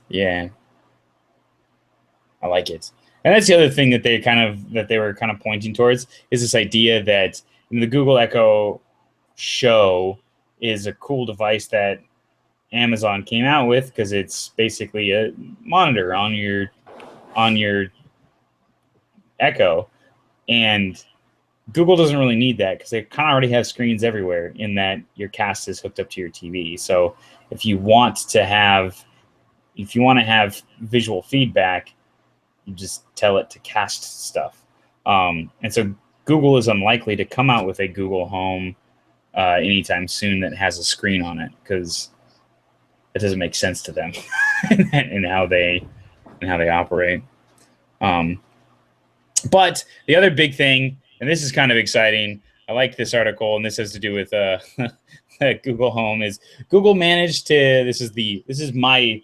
Yeah, I like it. And that's the other thing that they were kind of pointing towards is this idea that the Google Echo Show is a cool device that Amazon came out with because it's basically a monitor on your Echo, and Google doesn't really need that because they kind of already have screens everywhere in that your Cast is hooked up to your TV. So if you want to have visual feedback, you just tell it to cast stuff. And so Google is unlikely to come out with a Google Home anytime soon that has a screen on it because it doesn't make sense to them in how they operate. But the other big thing, and this is kind of exciting, I like this article, and this has to do with Google Home, is Google managed to, this is my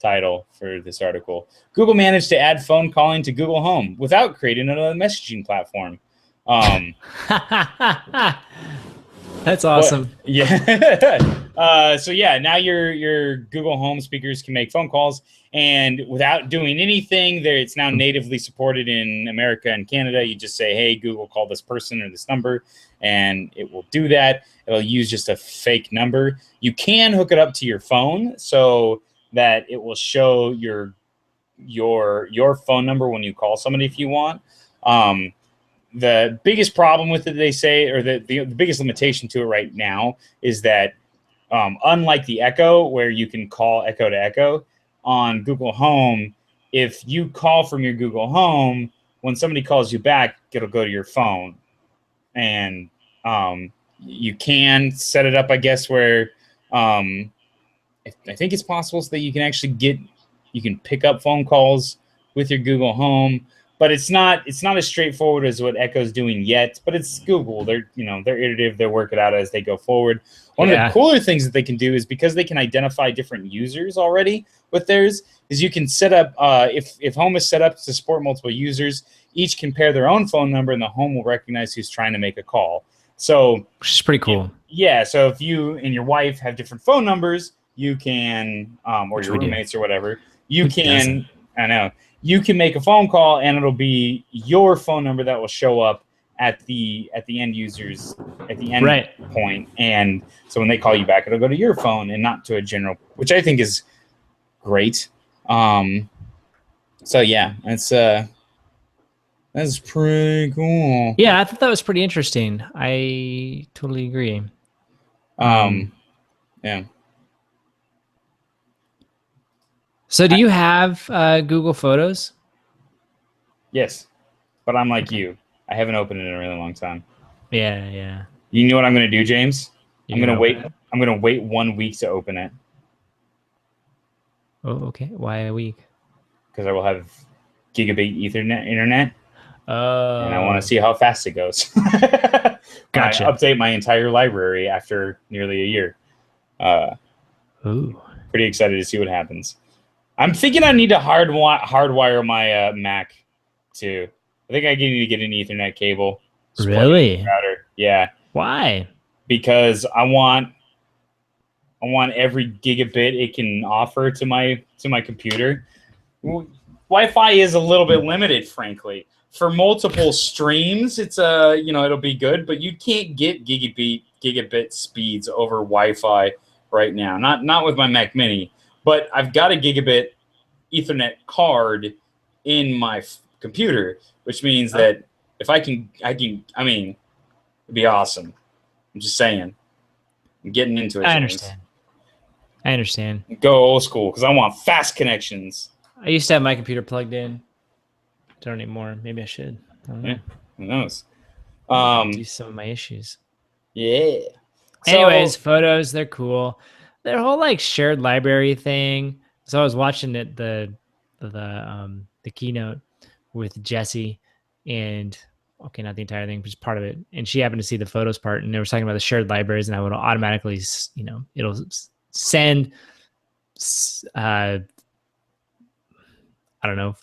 title for this article, Google managed to add phone calling to Google Home without creating another messaging platform. That's awesome. But, yeah. So yeah, now your Google Home speakers can make phone calls, and without doing anything, it's now natively supported in America and Canada. You just say, "Hey, Google, call this person or this number," and it will do that. It'll use just a fake number. You can hook it up to your phone so that it will show your phone number when you call somebody if you want. The biggest problem with it, they say, or the biggest limitation to it right now is that unlike the Echo, where you can call Echo to Echo, on Google Home, if you call from your Google Home, when somebody calls you back, it'll go to your phone. And you can set it up, I guess, where I think it's possible so that you can actually you can pick up phone calls with your Google Home. But it's not as straightforward as what Echo's doing yet. But it's Google. They're iterative. They'll work it out as they go forward. One of the cooler things that they can do is because they can identify different users already with theirs, is you can set up if Home is set up to support multiple users, each can pair their own phone number, and the Home will recognize who's trying to make a call. So which is pretty cool. Yeah. So if you and your wife have different phone numbers, you can or your roommates or whatever, you can. I know. You can make a phone call, and it'll be your phone number that will show up at the end user's at the end point. And so when they call you back, it'll go to your phone and not to a general, which I think is great. So yeah, it's That's pretty cool. Yeah, I thought that was pretty interesting. I totally agree. Yeah. So do you have Google Photos? Yes, but I'm like Okay. you. I haven't opened it in a really long time. Yeah. You know what I'm going to do, James? You're gonna open it? I'm going to wait 1 week to open it Oh, okay. Why a week? because I will have gigabit Ethernet internet, and I want Oh, to see how fast it goes. When gotcha. I update my entire library after nearly a year. Ooh, Pretty excited to see what happens. I'm thinking I need to hardwire my Mac too. I think I need to get an Ethernet cable. Just plug it in the really? router. Yeah, Why? because I want every gigabit it can offer to my computer. Wi-Fi is a little bit limited, frankly. For multiple streams, it's it'll be good, but you can't get gigabit speeds over Wi-Fi right now. Not with my Mac Mini, but I've got a gigabit Ethernet card in my computer, which means that if I mean, it'd be awesome. I'm just saying. I'm getting into it. I James. understand. Go old school because I want fast connections. I used to have my computer plugged in. Don't anymore. Maybe I should. I don't know. Yeah, who knows? Do some of my issues. Yeah. Anyways, photos, they're cool. Their whole like shared library thing. So I was watching it the keynote with Jesse and okay, not the entire thing, but just part of it. And she happened to see the photos part, and they were talking about the shared libraries, and I would automatically, it'll send, I don't know,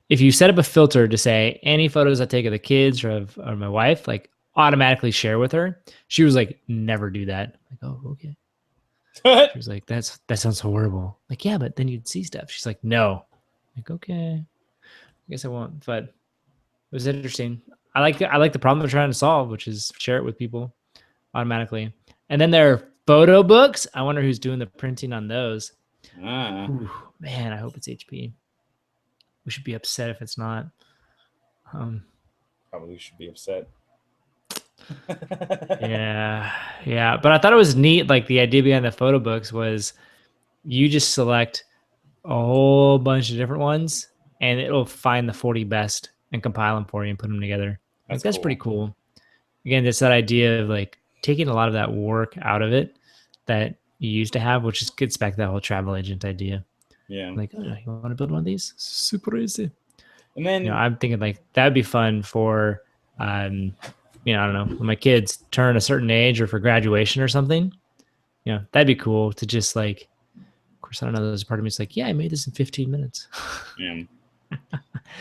if you set up a filter to say any photos I take of the kids or my wife, like automatically share with her. She was like, never do that. I'm like, oh, okay. She was like, that sounds horrible. Like, yeah, but then you'd see stuff. She's like, no. I'm like, okay, I guess I won't. But it was interesting. I like the problem they're trying to solve, which is share it with people automatically. And then there are photo books. I wonder who's doing the printing on those. Ooh, man, I hope it's HP. We should be upset if it's not. Probably should be upset. Yeah. But I thought it was neat. Like the idea behind the photo books was you just select a whole bunch of different ones and it'll find the 40 best and compile them for you and put them together. That's pretty cool. Again, just that idea of like taking a lot of that work out of it that you used to have, which just gets back to that whole travel agent idea. Yeah. Like, oh, you want to build one of these? Super easy. And then I'm thinking like that'd be fun for, I don't know, when my kids turn a certain age or for graduation or something. That'd be cool to just like. Of course, I don't know. There's a part of me that's like, yeah, I made this in 15 minutes. Yeah.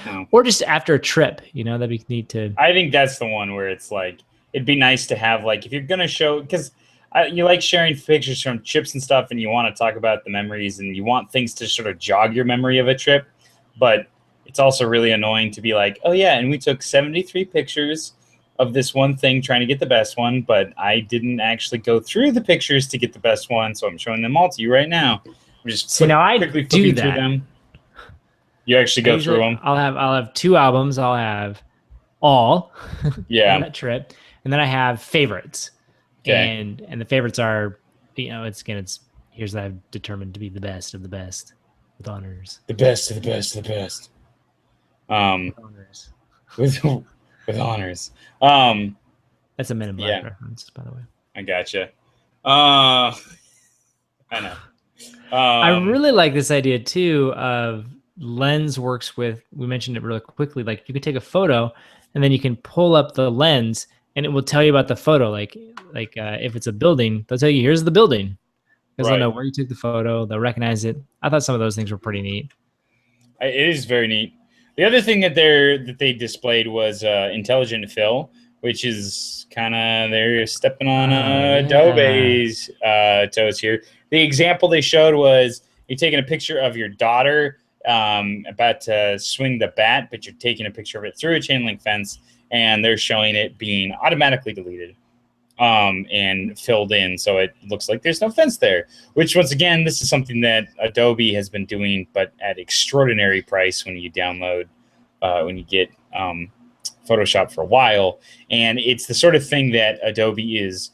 No. Or just after a trip, that'd be neat to. I think that's the one where it's like it'd be nice to have like if you're gonna show because you like sharing pictures from trips and stuff, and you want to talk about the memories, and you want things to sort of jog your memory of a trip, but it's also really annoying to be like, oh yeah, and we took 73 pictures of this one thing trying to get the best one, but I didn't actually go through the pictures to get the best one, so I'm showing them all to you right now. I'm just now I quickly do flipping that. through them. You actually go through them. I'll have 2 albums. I'll have all on that trip, and then I have favorites. Okay. And the favorites are, it's here's that I've determined to be the best of the best with honors. The best of the best of the best. With honors. With honors. That's a Men in Black reference, by the way. I gotcha. I know. I really like this idea too of lens works with, we mentioned it really quickly, like you can take a photo and then you can pull up the lens and it will tell you about the photo. Like if it's a building, they'll tell you, here's the building. Because they'll know where you took the photo. They'll recognize it. I thought some of those things were pretty neat. It is very neat. The other thing that they displayed was intelligent fill, which is kind of they're stepping on Adobe's toes here. The example they showed was you're taking a picture of your daughter about to swing the bat, but you're taking a picture of it through a chain link fence, and they're showing it being automatically deleted and filled in, so it looks like there's no fence there. Which, once again, this is something that Adobe has been doing, but at extraordinary price when you download when you get Photoshop for a while. And it's the sort of thing that Adobe is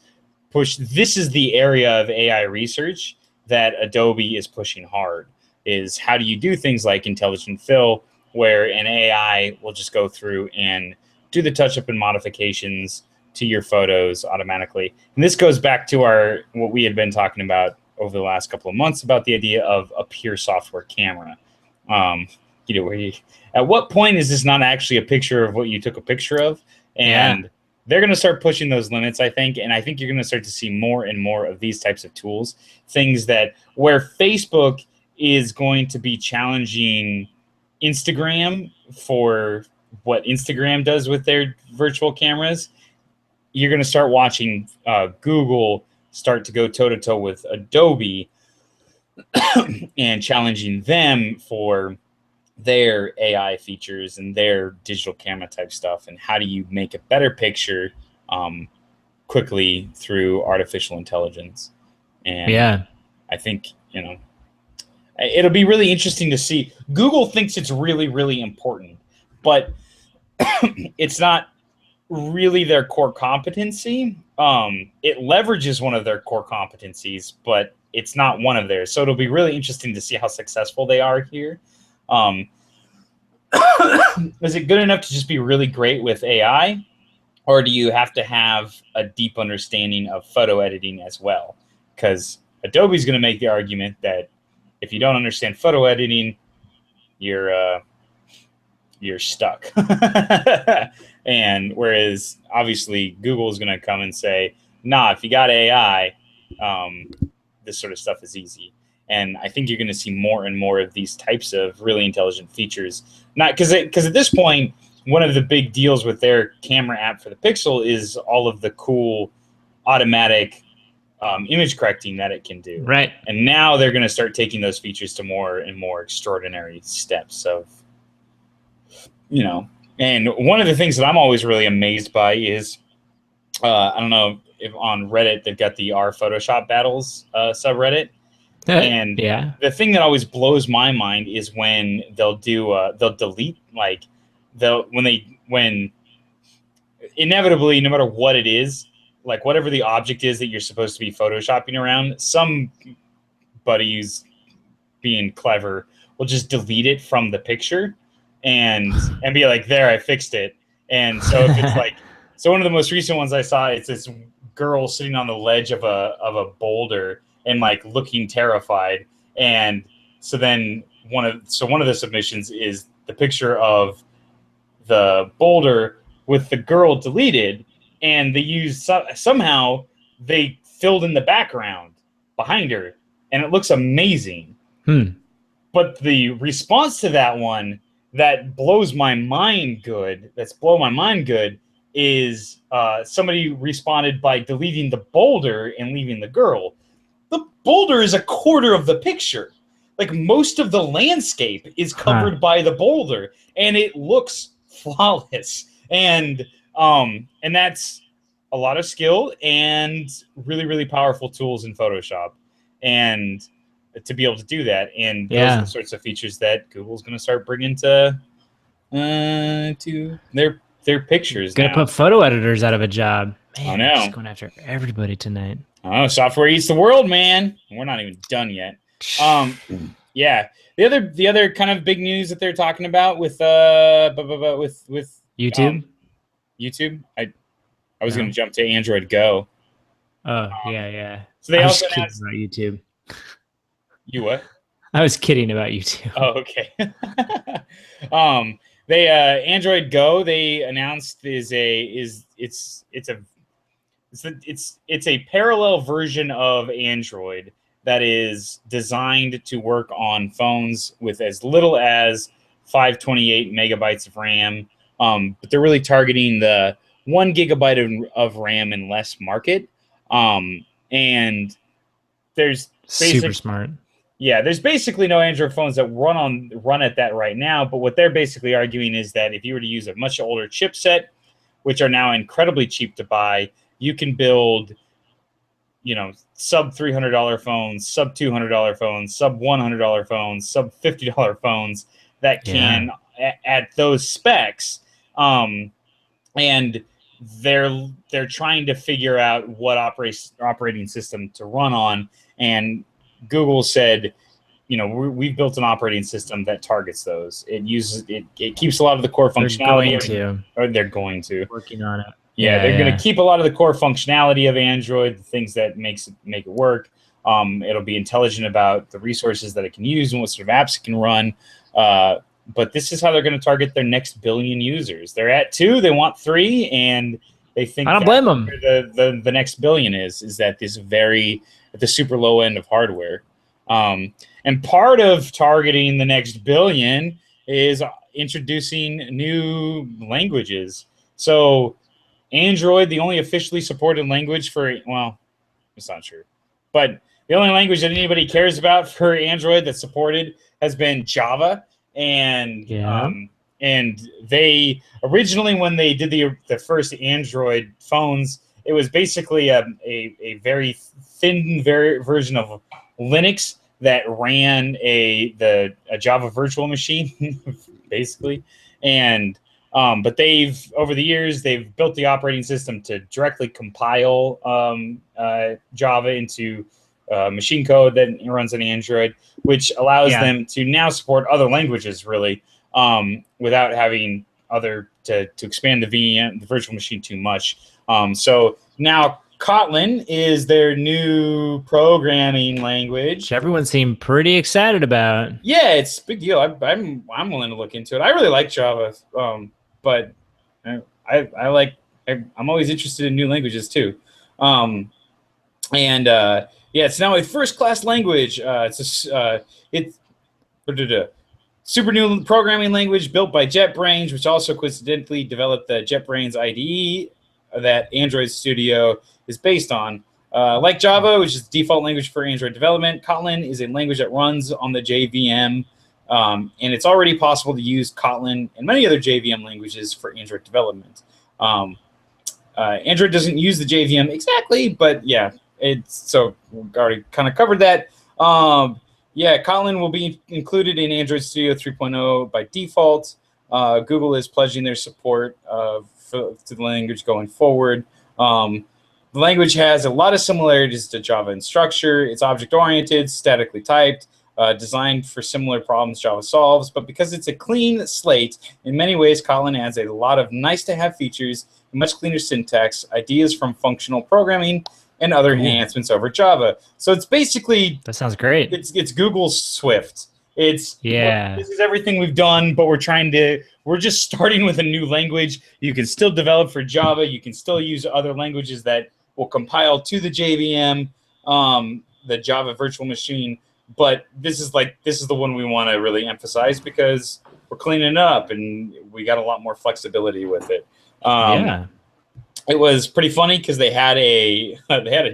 this is the area of AI research that Adobe is pushing hard, is how do you do things like intelligent fill, where an AI will just go through and do the touch-up and modifications to your photos automatically. And this goes back to what we had been talking about over the last couple of months about the idea of a pure software camera. Where at what point is this not actually a picture of what you took a picture of? And they're going to start pushing those limits, I think. And I think you're going to start to see more and more of these types of tools, things that where Facebook is going to be challenging Instagram for what Instagram does with their virtual cameras. You're going to start watching Google start to go toe-to-toe with Adobe and challenging them for their AI features and their digital camera type stuff, and how do you make a better picture quickly through artificial intelligence. And I think, it'll be really interesting to see. Google thinks it's really, really important, but it's not really their core competency. It leverages one of their core competencies, but it's not one of theirs. So it'll be really interesting to see how successful they are here. Is it good enough to just be really great with AI, or do you have to have a deep understanding of photo editing as well? Because Adobe's going to make the argument that if you don't understand photo editing, you're stuck. And whereas obviously Google is going to come and say, nah, if you got AI, this sort of stuff is easy. And I think you're going to see more and more of these types of really intelligent features. Not because at this point, one of the big deals with their camera app for the Pixel is all of the cool automatic image correcting that it can do. Right. And now they're going to start taking those features to more and more extraordinary steps of, and one of the things that I'm always really amazed by is, I don't know if on Reddit, they've got the R Photoshop battles subreddit. And the thing that always blows my mind is when they'll delete, when inevitably, no matter what it is, like whatever the object is that you're supposed to be photoshopping around, somebody who's being clever will just delete it from the picture and be like, there, I fixed it. And so if it's like, so one of the most recent ones I saw, it's this girl sitting on the ledge of a boulder and like looking terrified. And so then one of the submissions is the picture of the boulder with the girl deleted, and they used somehow they filled in the background behind her, and it looks amazing. But the response to that one that blows my mind good, is somebody responded by deleting the boulder and leaving the girl. The boulder is a quarter of the picture. Like most of the landscape is covered by the boulder, and it looks flawless. And that's a lot of skill and really, really powerful tools in Photoshop. And to be able to do that, and those are the sorts of features that Google's going to start bringing to their pictures. Gonna put photo editors out of a job. Man, I know. Just going after everybody tonight. Oh, software eats the world, man. We're not even done yet. Yeah. The other kind of big news that they're talking about with YouTube. YouTube. I was going to jump to Android Go. Oh yeah. So they I also was kidding announced about YouTube. You what? I was kidding about YouTube. Oh, okay. They Android Go, they announced it's a parallel version of Android that is designed to work on phones with as little as 528 megabytes of RAM. But they're really targeting the 1 gigabyte of RAM and less market. And there's super smart. Yeah, there's basically no Android phones that run at that right now. But what they're basically arguing is that if you were to use a much older chipset, which are now incredibly cheap to buy, you can build, sub $300 phones, sub $200 phones, sub $100 phones, sub $50 phones that can at those specs, and they're trying to figure out what operating system to run on. And Google said, we've built an operating system that targets those. It keeps a lot of the core functionality. They're going to working on it. Yeah, they're going to keep a lot of the core functionality of Android, the things that make it work. It'll be intelligent about the resources that it can use and what sort of apps it can run. But this is how they're going to target their next billion users. They're at 2, they want 3, and they think I don't blame them. The next billion is that this at the super low end of hardware. And part of targeting the next billion is introducing new languages. So Android, the only officially supported language it's not true, but the only language that anybody cares about for Android that's supported has been Java. And they originally, when they did the first Android phones, it was basically a very thin version of Linux that ran a Java virtual machine, basically. And but over the years, they've built the operating system to directly compile Java into machine code that runs on Android, which allows them to now support other languages, really, without having to expand the virtual machine too much. So now Kotlin is their new programming language, which everyone seemed pretty excited about. Yeah, it's a big deal. I'm willing to look into it. I really like Java, but I'm always interested in new languages too. It's now a first-class language. It's a super new programming language built by JetBrains, which also coincidentally developed the JetBrains IDE that Android Studio is based on. Like Java, which is the default language for Android development, Kotlin is a language that runs on the JVM, and it's already possible to use Kotlin and many other JVM languages for Android development. Android doesn't use the JVM exactly, but yeah, so we've already kind of covered that. Kotlin will be included in Android Studio 3.0 by default. Google is pledging their support to the language going forward. The language has a lot of similarities to Java in structure. It's object-oriented, statically typed, designed for similar problems Java solves. But because it's a clean slate, in many ways, Kotlin adds a lot of nice-to-have features, much cleaner syntax, ideas from functional programming, and other enhancements over Java. So it's basically... That sounds great. It's Google's Swift. This is everything we've done, but we're just starting with a new language. You can still develop for Java. You can still use other languages that will compile to the JVM, the Java virtual machine. But this is the one we want to really emphasize because we're cleaning it up and we got a lot more flexibility with it. It was pretty funny because they had a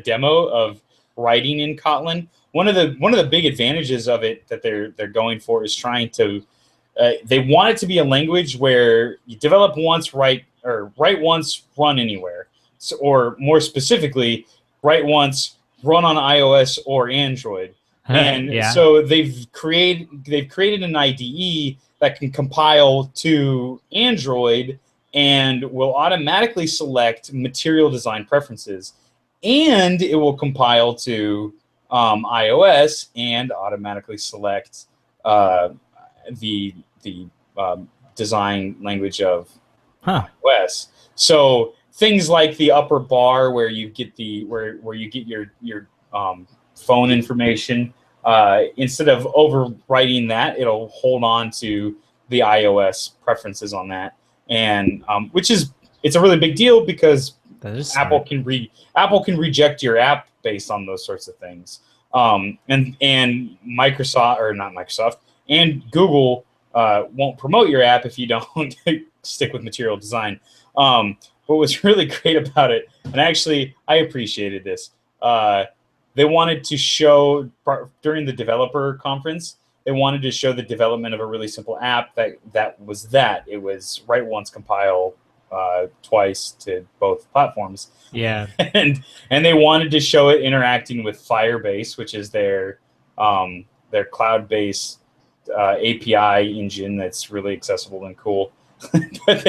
demo of writing in Kotlin. One of the big advantages of it that they're going for is trying to they want it to be a language where you develop once, write once, run anywhere. So, or more specifically, write once, run on iOS or Android. So they've created an IDE that can compile to Android and will automatically select material design preferences, and it will compile to iOS and automatically select the design language of iOS. So things like the upper bar where you get your phone information, instead of overwriting that, it'll hold on to the iOS preferences on that, and it's a really big deal because Apple can reject your app based on those sorts of things. And Microsoft and Google won't promote your app if you don't stick with material design. What was really great about it, and actually I appreciated this, they wanted to show during the developer conference, they wanted to show the development of a really simple app that was it was write once, compile twice to both platforms. Yeah. and they wanted to show it interacting with Firebase, which is their cloud-based API engine that's really accessible and cool. But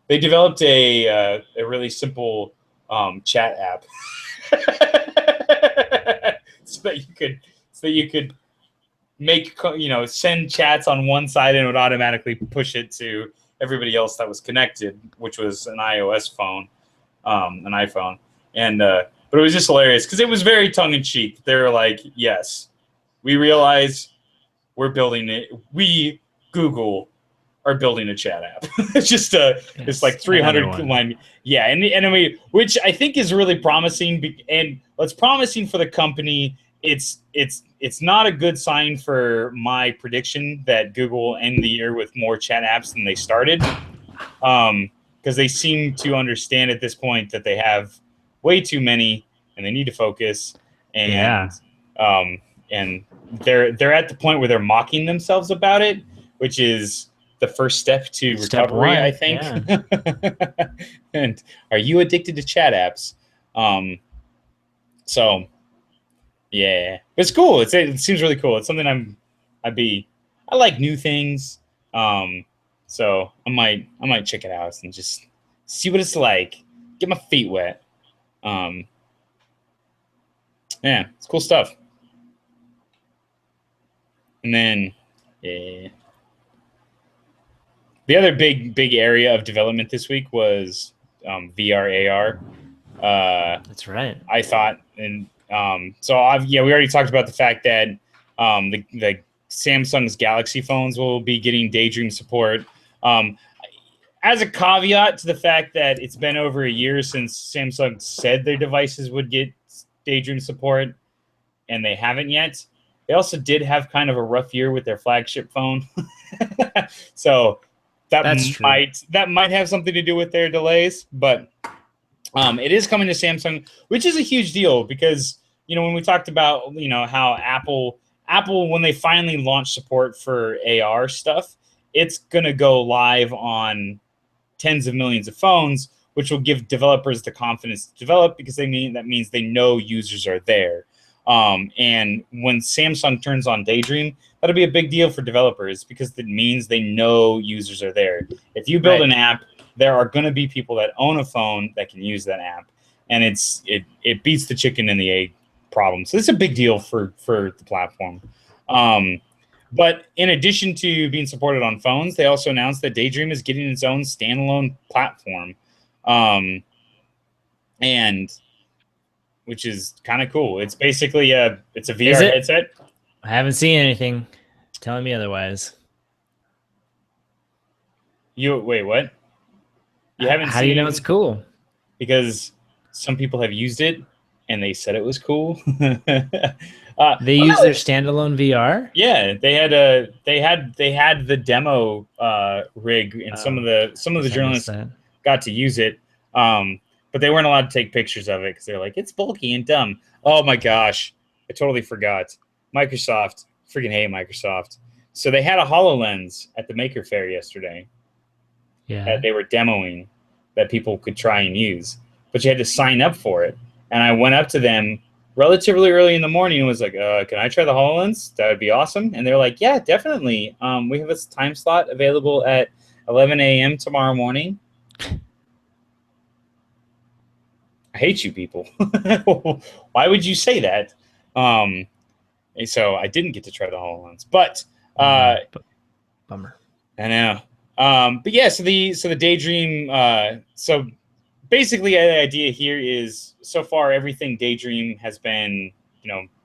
they developed a really simple chat app so that you could make send chats on one side and it would automatically push it to everybody else that was connected, which was an iOS phone, an iPhone, and but it was just hilarious because it was very tongue in cheek. They were like, "Yes, we realize we're building it. We Google are building a chat app." It's just it's like 300 line. Yeah, and we, which I think is really promising, and what's promising for the company. It's not a good sign for my prediction that Google will end the year with more chat apps than they started, because they seem to understand at this point that they have way too many and they need to focus. And and they're at the point where they're mocking themselves about it, which is the first step to recovery, I think. Yeah. And are you addicted to chat apps? So yeah, it's cool. It seems really cool. It's something I like new things. So I might check it out and just see what it's like. Get my feet wet. Yeah, it's cool stuff. And then the other big area of development this week was VR AR. That's right. I thought, and so we already talked about the fact that the Samsung's Galaxy phones will be getting Daydream support. As a caveat to the fact that it's been over a year since Samsung said their devices would get Daydream support, and they haven't yet. They also did have kind of a rough year with their flagship phone, so that might have something to do with their delays, but. It is coming to Samsung, which is a huge deal because, when we talked about, how Apple, when they finally launch support for AR stuff, it's going to go live on tens of millions of phones, which will give developers the confidence to develop because that means they know users are there. And when Samsung turns on Daydream, that'll be a big deal for developers because it means they know users are there. If you build an app, there are going to be people that own a phone that can use that app, and it beats the chicken and the egg problem. So it's a big deal for the platform. But in addition to being supported on phones, they also announced that Daydream is getting its own standalone platform, and which is kind of cool. It's basically it's a VR headset. I haven't seen anything telling me otherwise. Wait, what? You haven't How do you know it's cool? Because some people have used it and they said it was cool. They use their standalone VR. Yeah, they had the demo rig, and some of the journalists got to use it, but they weren't allowed to take pictures of it because they're like, it's bulky and dumb. Oh my gosh, I totally forgot. Microsoft, freaking hate Microsoft. So they had a HoloLens at the Maker Faire yesterday. Yeah, that they were demoing that people could try and use, but you had to sign up for it. And I went up to them relatively early in the morning and was like, can I try the HoloLens? That would be awesome. And they're like, yeah, definitely. We have a time slot available at 11 a.m. tomorrow morning. I hate you people. Why would you say that? And so I didn't get to try the HoloLens, but bummer. I know. But yeah, so the Daydream. So basically, the idea here is so far everything Daydream has been,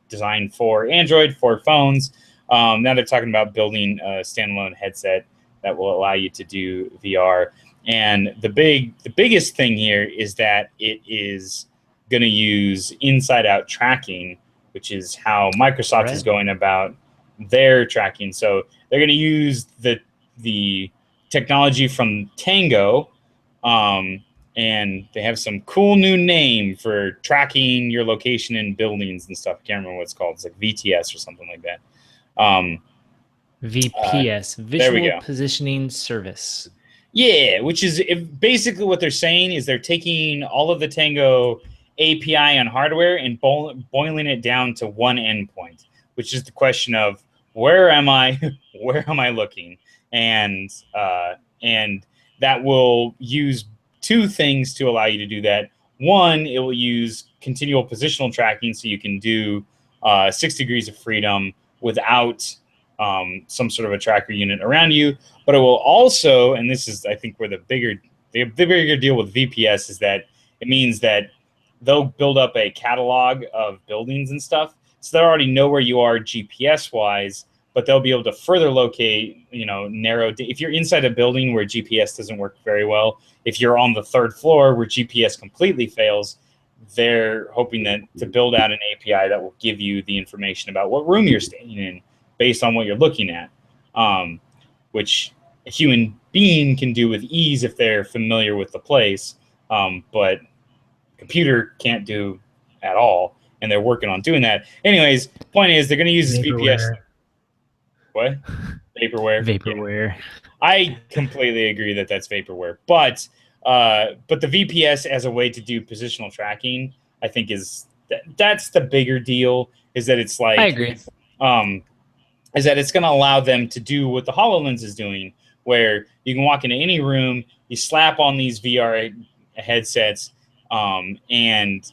designed for Android, for phones. Now they're talking about building a standalone headset that will allow you to do VR. And the biggest thing here is that it is going to use inside-out tracking, which is how Microsoft is going about their tracking. So they're going to use the technology from Tango, and they have some cool new name for tracking your location in buildings and stuff. I can't remember what it's called. It's like VTS or something like that. VPS, Visual Positioning Service. Yeah, which is basically what they're saying is they're taking all of the Tango API on hardware and boiling it down to one endpoint. which is the question of where am I, where am I looking, and that will use two things to allow you to do that. One, it will use continual positional tracking, so you can do 6 degrees of freedom without some sort of a tracker unit around you. But it will also, and this is, I think, where the bigger deal with VPS is that it means that they'll build up a catalog of buildings and stuff, so they already know where you are GPS-wise, but they'll be able to further locate, narrow. If you're inside a building where GPS doesn't work very well, if you're on the 3rd floor where GPS completely fails, they're hoping that to build out an API that will give you the information about what room you're staying in based on what you're looking at, which a human being can do with ease if they're familiar with the place, but computer can't do at all, and they're working on doing that. Anyways, point is they're going to use this VPS. What? Vaporware. Yeah. I completely agree that that's vaporware, but the VPS as a way to do positional tracking, I think that's the bigger deal. Is that it's like, I agree. Is that it's going to allow them to do what the HoloLens is doing, where you can walk into any room, you slap on these VR headsets, and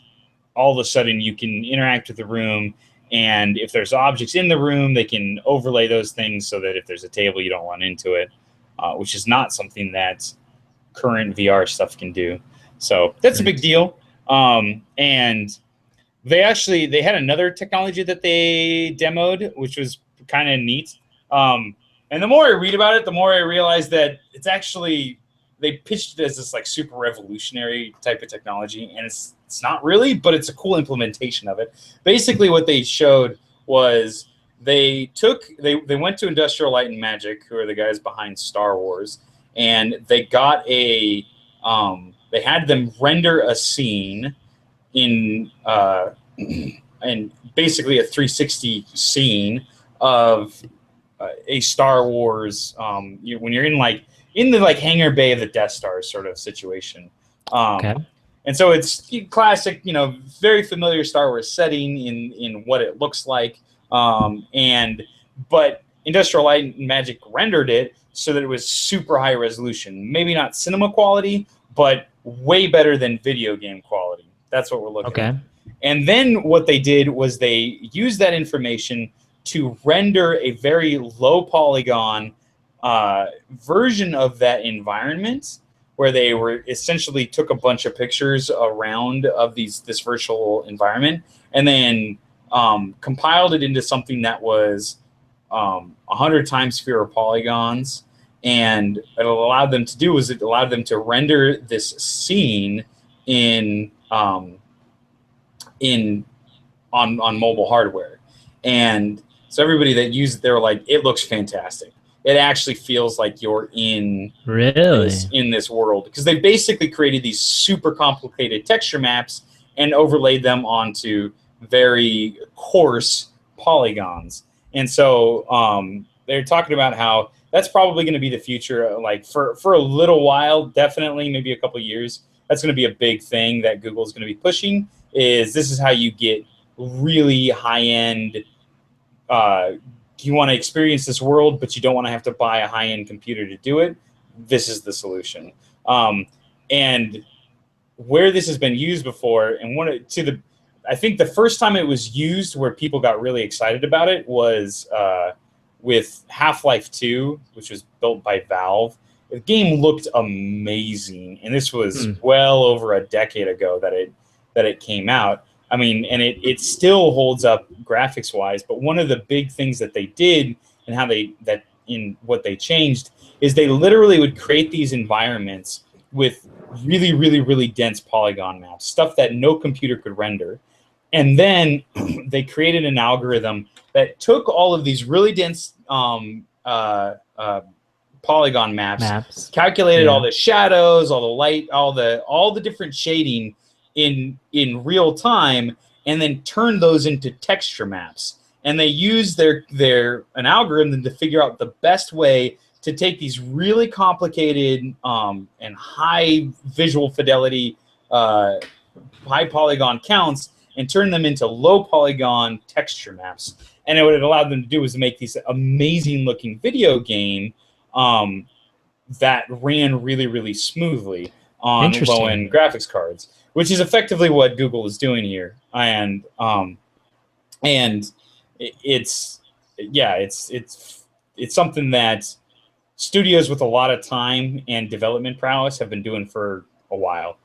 all of a sudden you can interact with the room. And if there's objects in the room, they can overlay those things so that if there's a table, you don't run into it, which is not something that current VR stuff can do. So that's a big deal. And they had another technology that they demoed, which was kind of neat. And the more I read about it, the more I realize that it's actually, they pitched it as this like super revolutionary type of technology, and it's not really, but it's a cool implementation of it. Basically, what they showed was they went to Industrial Light and Magic, who are the guys behind Star Wars, and they got they had them render a scene in and basically a 360 scene of a Star Wars when you're in the hangar bay of the Death Star sort of situation. Okay. And so it's classic, very familiar Star Wars setting in what it looks like. But Industrial Light and Magic rendered it so that it was super high resolution. Maybe not cinema quality, but way better than video game quality. That's what we're looking at. And then what they did was they used that information to render a very low polygon version of that environment, where they were essentially took a bunch of pictures around of this virtual environment, and then compiled it into something that was 100 times fewer polygons. And it allowed them to do was it allowed them to render this scene on mobile hardware. And so everybody that used it, they were like, it looks fantastic. It actually feels like you're in this world, because they basically created these super complicated texture maps and overlaid them onto very coarse polygons. And so they're talking about how that's probably going to be the future. Like for a little while, definitely, maybe a couple of years, that's going to be a big thing that Google's going to be pushing. This is how you get really high end. You want to experience this world, but you don't want to have to buy a high-end computer to do it. This is the solution. And where this has been used before, and I think the first time it was used where people got really excited about it was with Half-Life 2, which was built by Valve. The game looked amazing, and this was well over a decade ago that it came out. I mean, and it still holds up graphics-wise, but one of the big things that they did and what they changed is they literally would create these environments with really, really, really dense polygon maps, stuff that no computer could render. And then they created an algorithm that took all of these really dense polygon maps, calculated all the shadows, all the light, all the different shading in real time, and then turn those into texture maps. And they use an algorithm to figure out the best way to take these really complicated and high visual fidelity, high polygon counts, and turn them into low polygon texture maps. And what it allowed them to do was make these amazing looking video game that ran really, really smoothly on low-end graphics cards, which is effectively what Google is doing here. And it's something that studios with a lot of time and development prowess have been doing for a while.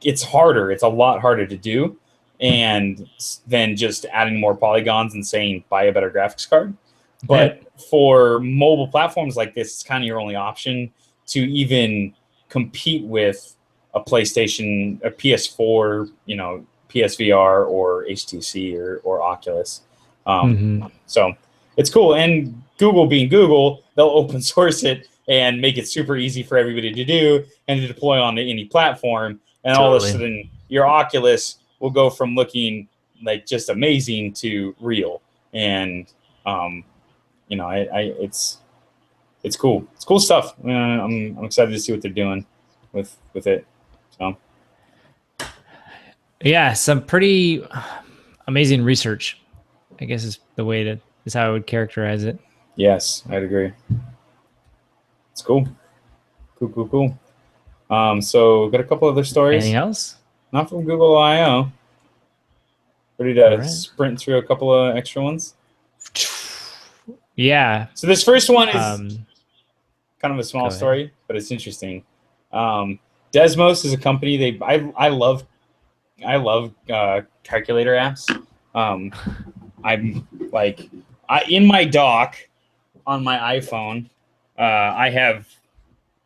It's harder. It's a lot harder to do, and than just adding more polygons and saying buy a better graphics card. But for mobile platforms like this, it's kind of your only option to even compete with a PlayStation, a PS4, PSVR or HTC or Oculus. So it's cool. And Google being Google, they'll open source it and make it super easy for everybody to do and to deploy on any platform. And all of a sudden, your Oculus will go from looking like just amazing to real. And it's cool. It's cool stuff. I'm excited to see what they're doing with it. So yeah, some pretty amazing research, I guess is how I would characterize it. Yes, I'd agree. It's cool. Cool. So got a couple other stories. Anything else? Not from Google I/O. Ready to sprint through a couple of extra ones? Yeah. So this first one is kind of a small story, but it's interesting. Desmos is a company. I love calculator apps. I'm like, in my dock on my iPhone, I have.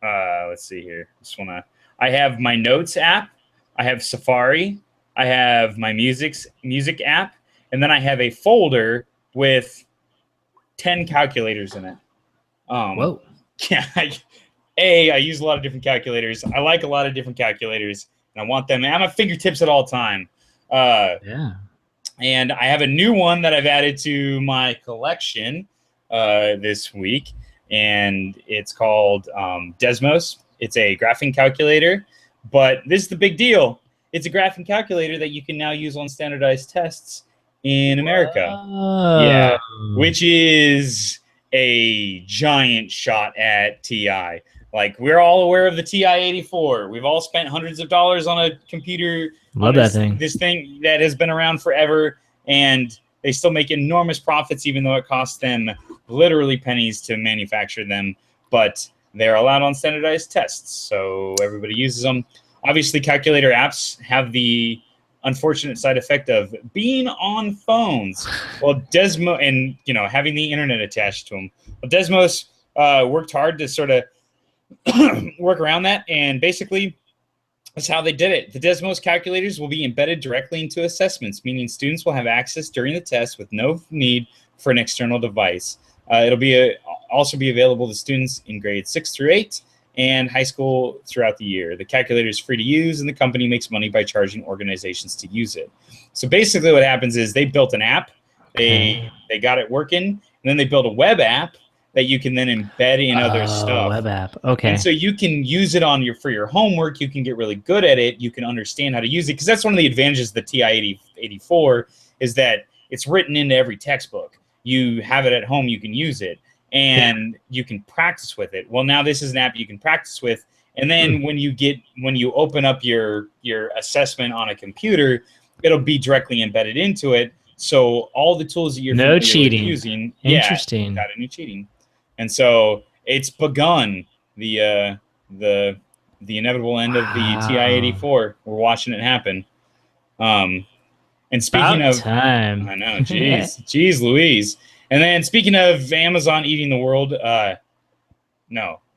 Let's see here. I have my Notes app. I have Safari. I have my music app, and then I have a folder with 10 calculators in it. Whoa. Yeah. I use a lot of different calculators. I like a lot of different calculators, and I want them at my fingertips at all time. Yeah. And I have a new one that I've added to my collection this week, and it's called Desmos. It's a graphing calculator, but this is the big deal. It's a graphing calculator that you can now use on standardized tests in America. Yeah, which is a giant shot at TI. Like, we're all aware of the TI-84. We've all spent hundreds of dollars on a computer. Love that thing. This thing that has been around forever, and they still make enormous profits, even though it costs them literally pennies to manufacture them. But they're allowed on standardized tests, so everybody uses them. Obviously, calculator apps have the unfortunate side effect of being on phones. Well, Desmos, and having the internet attached to them. Well, Desmos worked hard to sort of work around that, and basically that's how they did it. The Desmos calculators will be embedded directly into assessments, meaning students will have access during the test with no need for an external device. It'll also be available to students in grades 6 through 8 and high school throughout the year. The calculator is free to use, and the company makes money by charging organizations to use it. So basically what happens is they built an app, they got it working, and then they built a web app that you can then embed in other stuff. Web app. Okay. And so you can use it for your homework. You can get really good at it. You can understand how to use it, because that's one of the advantages of the TI-84 is that it's written into every textbook. You have it at home. You can use it, and you can practice with it. Well, now this is an app you can practice with, and then when you open up your assessment on a computer, it'll be directly embedded into it. So all the tools that you're using, interesting, got any cheating. And so it's begun the inevitable end of the TI-84. We're watching it happen. And speaking of time, I know, geez Louise. And then speaking of Amazon eating the world,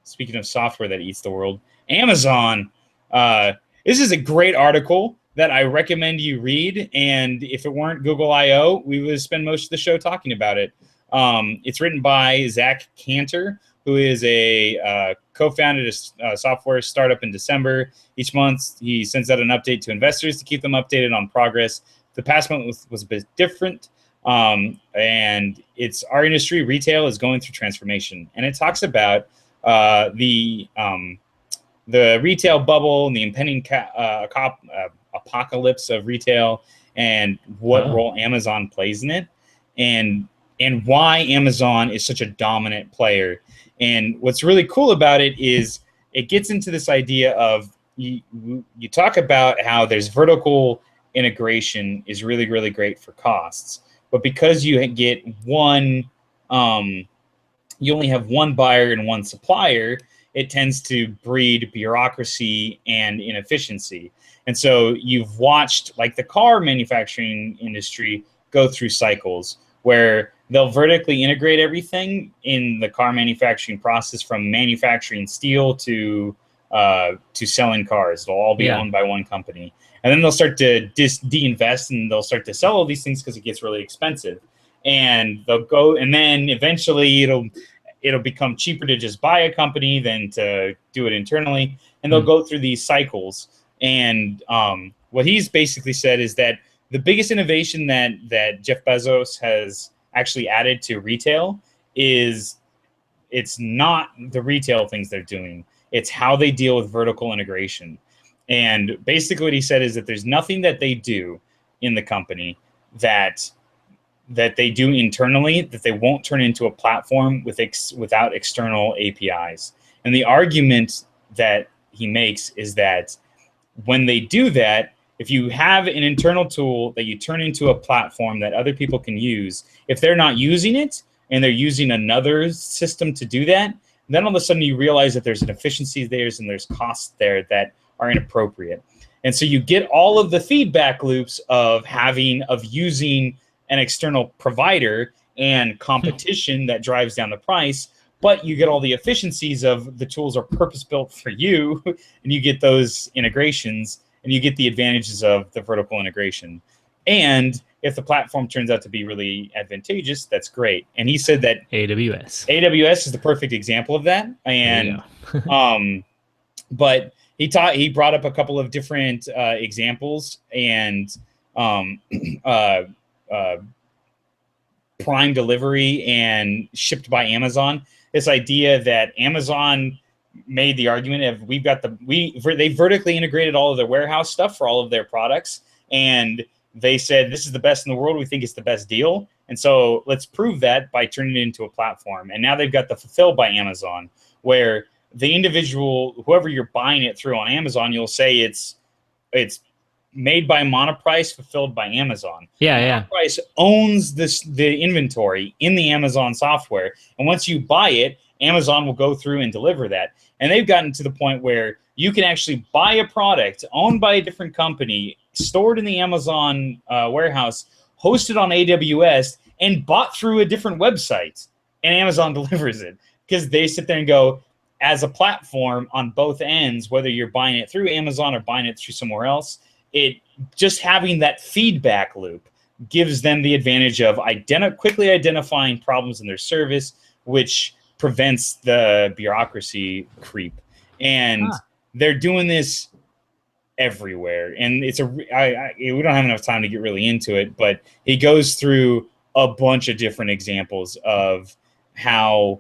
speaking of software that eats the world, Amazon. This is a great article that I recommend you read. And if it weren't Google I/O, we would spend most of the show talking about it. It's written by Zach Cantor, who is a co-founded a software startup in December. Each month, he sends out an update to investors to keep them updated on progress. The past month was a bit different, and it's our industry, retail, is going through transformation. And it talks about the retail bubble and the impending apocalypse of retail, and what role Amazon plays in it, and why Amazon is such a dominant player. And what's really cool about it is it gets into this idea of you talk about how there's vertical integration is really, really great for costs. But because you get one, you only have one buyer and one supplier, it tends to breed bureaucracy and inefficiency. And so you've watched like the car manufacturing industry go through cycles where they'll vertically integrate everything in the car manufacturing process, from manufacturing steel to selling cars. It'll all be owned by one company. And then they'll start to de-invest and they'll start to sell all these things because it gets really expensive. And they'll go, and then eventually it'll become cheaper to just buy a company than to do it internally. And they'll go through these cycles. And what he's basically said is that the biggest innovation that Jeff Bezos has actually added to retail is it's not the retail things they're doing. It's how they deal with vertical integration. And basically what he said is that there's nothing that they do in the company that they do internally that they won't turn into a platform without external APIs. And the argument that he makes is that when they do that, if you have an internal tool that you turn into a platform that other people can use, if they're not using it and they're using another system to do that, then all of a sudden you realize that there's inefficiencies there and there's costs there that are inappropriate. And so you get all of the feedback loops of using an external provider and competition that drives down the price, but you get all the efficiencies of the tools are purpose-built for you, and you get those integrations, and you get the advantages of the vertical integration. And if the platform turns out to be really advantageous, that's great. And he said that AWS is the perfect example of that. And but he brought up a couple of different examples and Prime delivery and shipped by Amazon. This idea that Amazon made the argument of they vertically integrated all of their warehouse stuff for all of their products, and they said this is the best in the world. We think it's the best deal, and so let's prove that by turning it into a platform. And now they've got the Fulfilled by Amazon, where the individual, whoever you're buying it through on Amazon, you'll say it's made by Monoprice, fulfilled by Amazon. Monoprice owns the inventory in the Amazon software, and once you buy it, Amazon will go through and deliver that. And they've gotten to the point where you can actually buy a product owned by a different company, stored in the Amazon warehouse, hosted on AWS, and bought through a different website, and Amazon delivers it. Because they sit there and go, as a platform on both ends, whether you're buying it through Amazon or buying it through somewhere else, it just having that feedback loop gives them the advantage of quickly identifying problems in their service, which prevents the bureaucracy creep. And they're doing this everywhere. And we don't have enough time to get really into it, but he goes through a bunch of different examples of how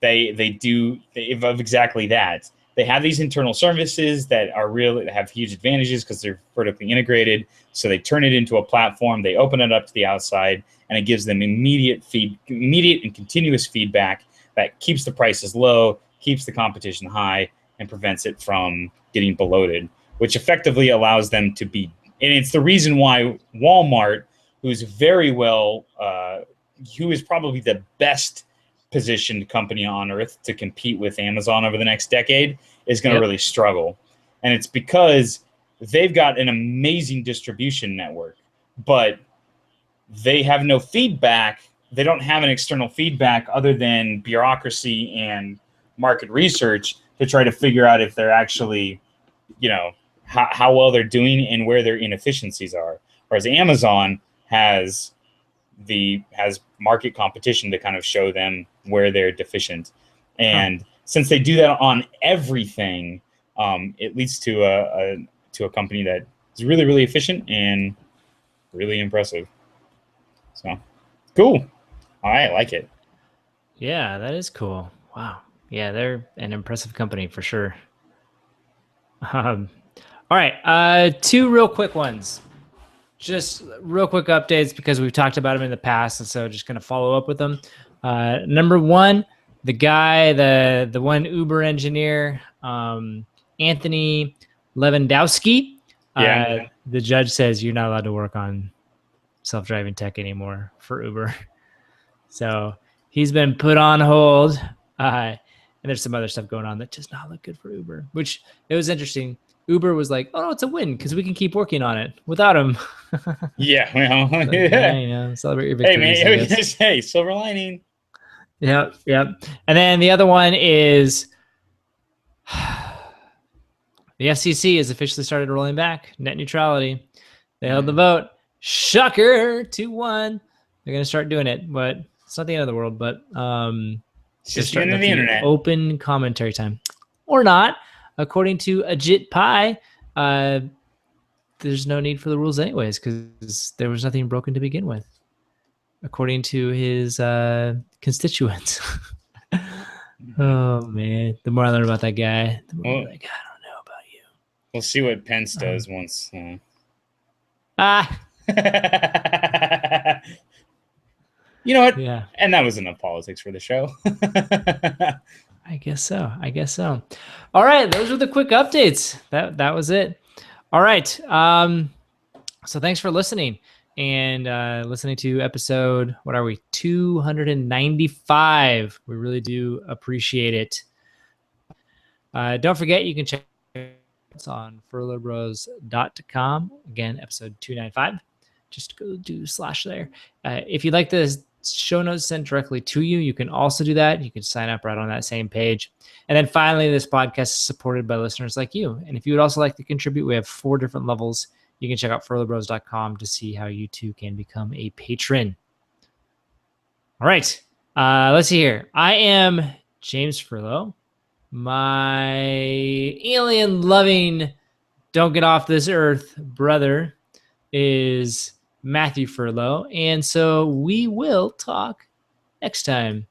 they do exactly that. They have these internal services that have huge advantages because they're vertically integrated. So they turn it into a platform. They open it up to the outside, and it gives them immediate and continuous feedback that keeps the prices low, keeps the competition high, and prevents it from getting bloated, which effectively allows them to be. And it's the reason why Walmart, who is probably the best positioned company on earth to compete with Amazon over the next decade, is going to really struggle. And it's because they've got an amazing distribution network, but they have no feedback. They don't have an external feedback other than bureaucracy and market research to try to figure out if they're actually, how well they're doing and where their inefficiencies are. Whereas Amazon has market competition to kind of show them where they're deficient. And since they do that on everything, it leads to a company that is really, really efficient and really impressive. So cool. I like it. Yeah, that is cool. Wow. Yeah, they're an impressive company for sure. All right. Two real quick ones. just real quick updates because we've talked about them in the past, and so just going to follow up with them. Number one, the guy, the one Uber engineer, Anthony Lewandowski. Yeah. The judge says you're not allowed to work on self-driving tech anymore for Uber. So he's been put on hold. And there's some other stuff going on that does not look good for Uber, which it was interesting. Uber was like, oh, no, it's a win because we can keep working on it without him. Yeah. Well, Like, yeah, celebrate your victories. Hey, man. Hey, silver lining. Yep. And then the other one is the FCC has officially started rolling back net neutrality. They held the vote. Shocker, 2-1. They're going to start doing it, but it's not the end of the world. But It's just the end of the internet. Open commentary time, or not, according to Ajit Pai. There's no need for the rules anyways because there was nothing broken to begin with, according to his constituents. Oh man, the more I learn about that guy, the more I'm like, I don't know about you. We'll see what Pence does once. You know what? Yeah. And that was enough politics for the show. I guess so. All right, those were the quick updates. That was it. All right. So thanks for listening and listening to episode, what are we, 295. We really do appreciate it. Don't forget, you can check us on furlobros.com. Again, episode 295. Just go do / there. If you'd like the show notes sent directly to you, you can also do that. You can sign up right on that same page. And then finally, this podcast is supported by listeners like you. And if you would also like to contribute, we have 4 different levels. You can check out furlobros.com to see how you too can become a patron. All right. Let's see here. I am James Furlo. My alien-loving, don't get off this earth brother is Matthew Furlo. And so we will talk next time.